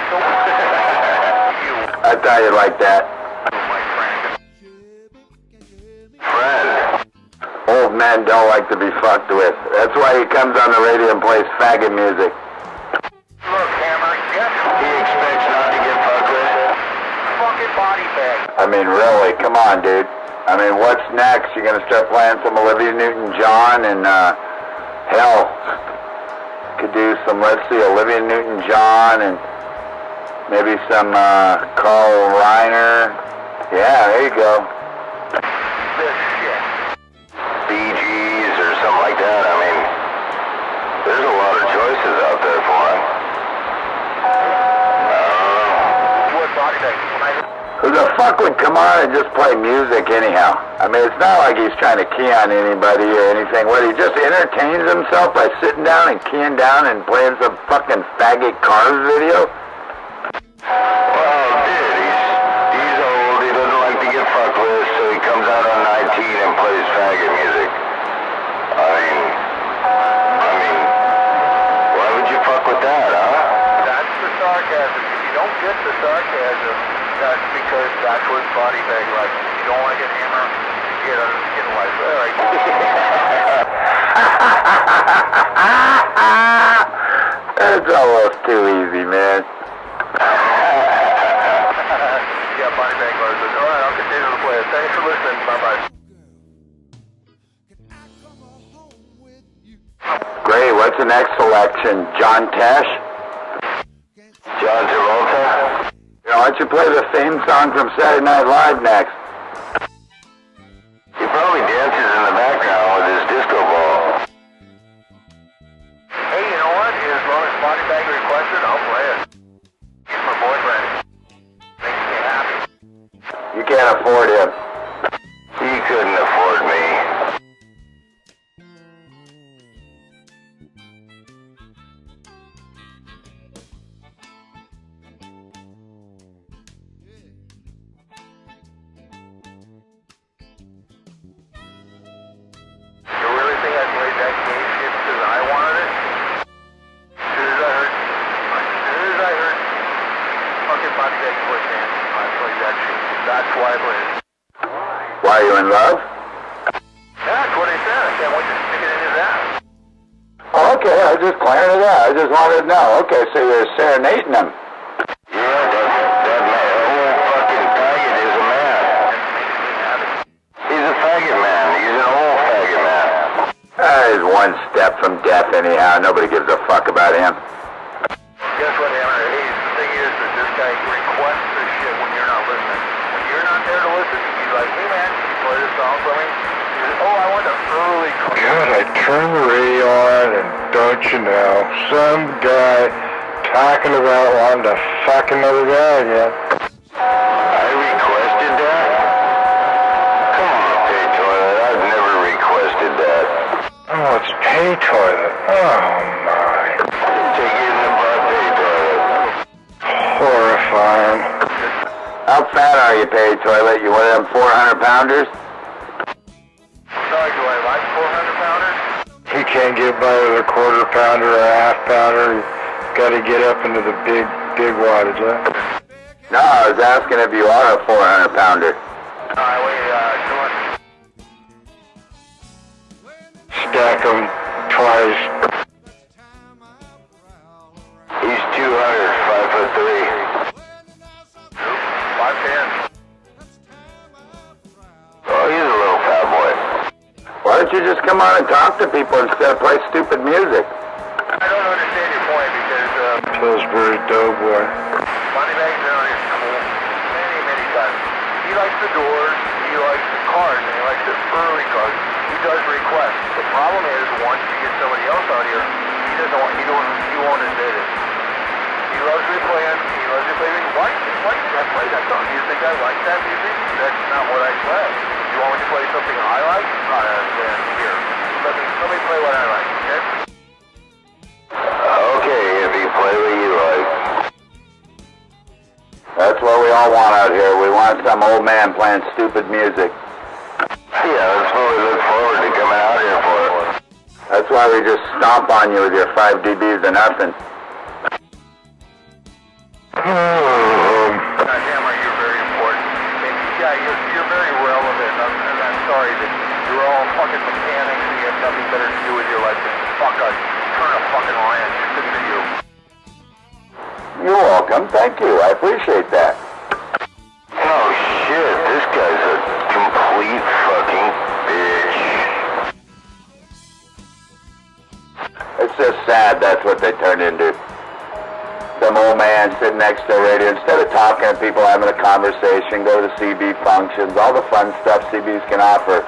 I thought you'd like that. Friend. Old men don't like to be fucked with. That's why he comes on the radio and plays faggot music. Look, Hammer, guess who he expects not to get fucked with? Fucking body bag. I mean, really, come on, dude. I mean, what's next? You're gonna start playing some Olivia Newton-John and, hell, could do some, let's see, Olivia Newton-John and maybe some, Carl Reiner. Yeah, there you go. This shit. Bee Gees or something like that. I mean, there's a lot of choices out there for him. What body bag? Who the fuck would come on and just play music anyhow? I mean, it's not like he's trying to key on anybody or anything. What, he just entertains himself by sitting down and keying down and playing some fucking faggot Cars video? Well, dude, he's old. He doesn't like to get fucked with, so he comes out on 19 and plays faggot music. I mean, why would you fuck with that, huh? That's the sarcasm. If you don't get the sarcasm, that's because that's what body bag like. If you don't want to get hammered, you get a life. All right. That's almost too easy, man. Yeah, body bag bars. All right, I'll continue to play it. Thanks for listening. Bye-bye. Great, what's the next selection? John Tesh? John Travolta? Why don't you play the theme song from Saturday Night Live next? He probably dances in the background with his disco ball. Hey, you know what? As long as body bag requested, I'll play it. He's my boyfriend. Makes me happy. You can't afford him. He couldn't afford me. Why, are you in love? That's what he said. I can't wait to stick it in his ass. Oh, okay, I was just clearing it out. I just wanted to know. Okay, so you're serenading him. Yeah, that whole fucking faggot is a man. He's a faggot man. He's an old faggot man. He's one step from death anyhow. Nobody gives a fuck about him. Guess what, Hammer? Hey, the thing is that this guy requests this shit when you're not listening. When you're not there to listen, he's like, hey man, can you play this song for me? He says, oh, I want the early... God, I turned the radio on and don't you know, some guy talking about wanting to fuck another guy again. I requested that? Come on, Pay Toilet, I've never requested that. Oh, it's Pay Toilet. Oh my. Take it in the butt, Pay Toilet. Horrifying. How fat are you, Pay Toilet? You one of them 400-pounders? Sorry, do I like 400-pounders? He can't get by with a quarter pounder or a half pounder. You gotta get up into the big wattage, huh? No, I was asking if you are a 400-pounder. I weigh, 200. Stack them twice. He's 200, 5'3". 5'10". Oh, he's a little fat boy. Why don't you just come on and talk to people instead of play stupid music? I don't understand your point because, Pillsbury Doughboy. Money Bag's been on his school many times. He likes the Doors, he likes the Cars, and he likes the early Cars. He does request. The problem is, once you get somebody else out here, he won't admit it. He loves replaying, why did I play that song? Do you think I like that music? That's not what I play. You want me to play something I like? Then here. Let me play what I like, okay? Okay, if you play what you like. That's what we all want out here. We want some old man playing stupid music. Yeah, that's what we look forward to coming out here for. That's why we just stomp on you with your 5 dBs to nothing. Goddamn fucking mechanics and you have nothing better to do with your life than turn a fucking wrench. Good for you. You're welcome. Thank you. I appreciate that. Oh shit, this guy's a complete fucking bitch. It's just sad that's what they turned into. Some old man sitting next to the radio, instead of talking to people, having a conversation, go to the CB functions, all the fun stuff CBs can offer.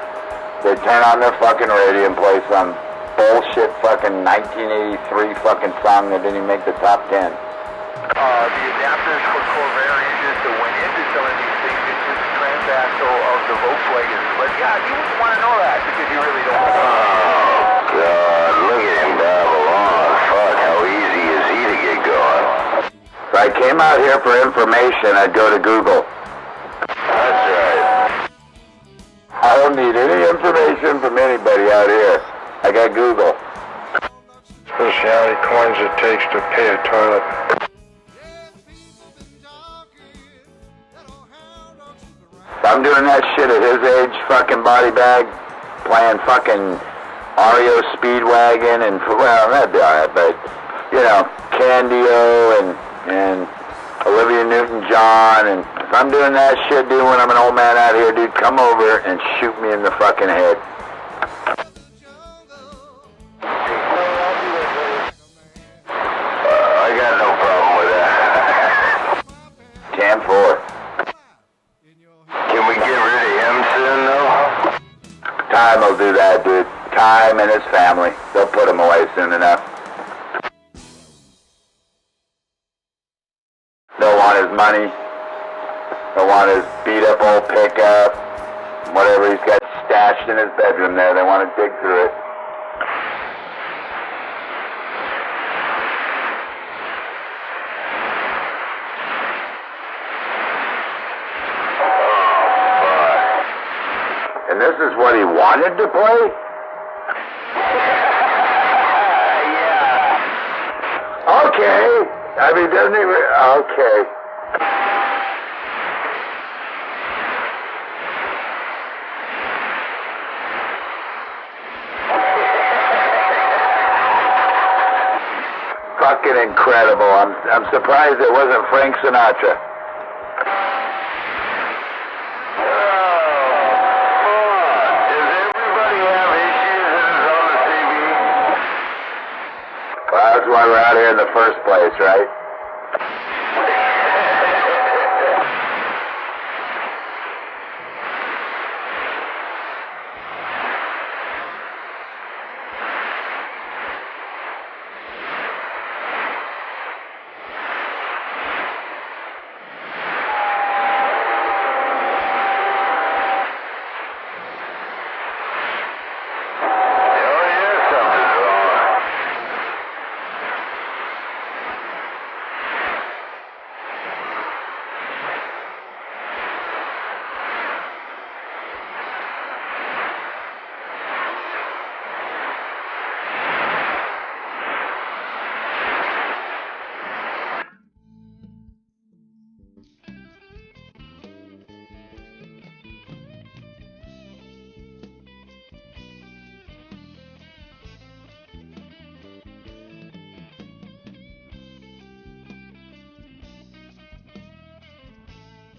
They turn on their fucking radio and play some bullshit fucking 1983 fucking song that didn't even make the top 10. The adapters for Corvair engines that went into some of these things, it's just transaxle of the Volkswagen. But yeah, you wouldn't want to know that because you really don't want to know. Oh, God, look at him babble on. Fuck, how easy is he to get going? If I came out here for information, I'd go to Google. That's right. I don't need any information from anybody out here. I got Google. Let's see how many coins it takes to pay a toilet. If I'm doing that shit at his age, fucking body bag, playing fucking REO Speedwagon and, well, that'd be alright, but, you know, Candio and Olivia Newton-John, and if I'm doing that shit, dude, when I'm an old man out here, dude, come over and shoot me in the fucking head. I got no problem with that. 10-4. Can we get rid of him soon, though? Time will do that, dude. Time and his family. They'll put him away soon enough. They'll want his money. They'll want his beat-up old pickup. Whatever he's got stashed in his bedroom there. They want to dig through it. And this is what he wanted to play? Yeah. Okay. I mean, doesn't he? Okay. Fucking incredible. I'm surprised it wasn't Frank Sinatra. That's why we're out here in the first place, right?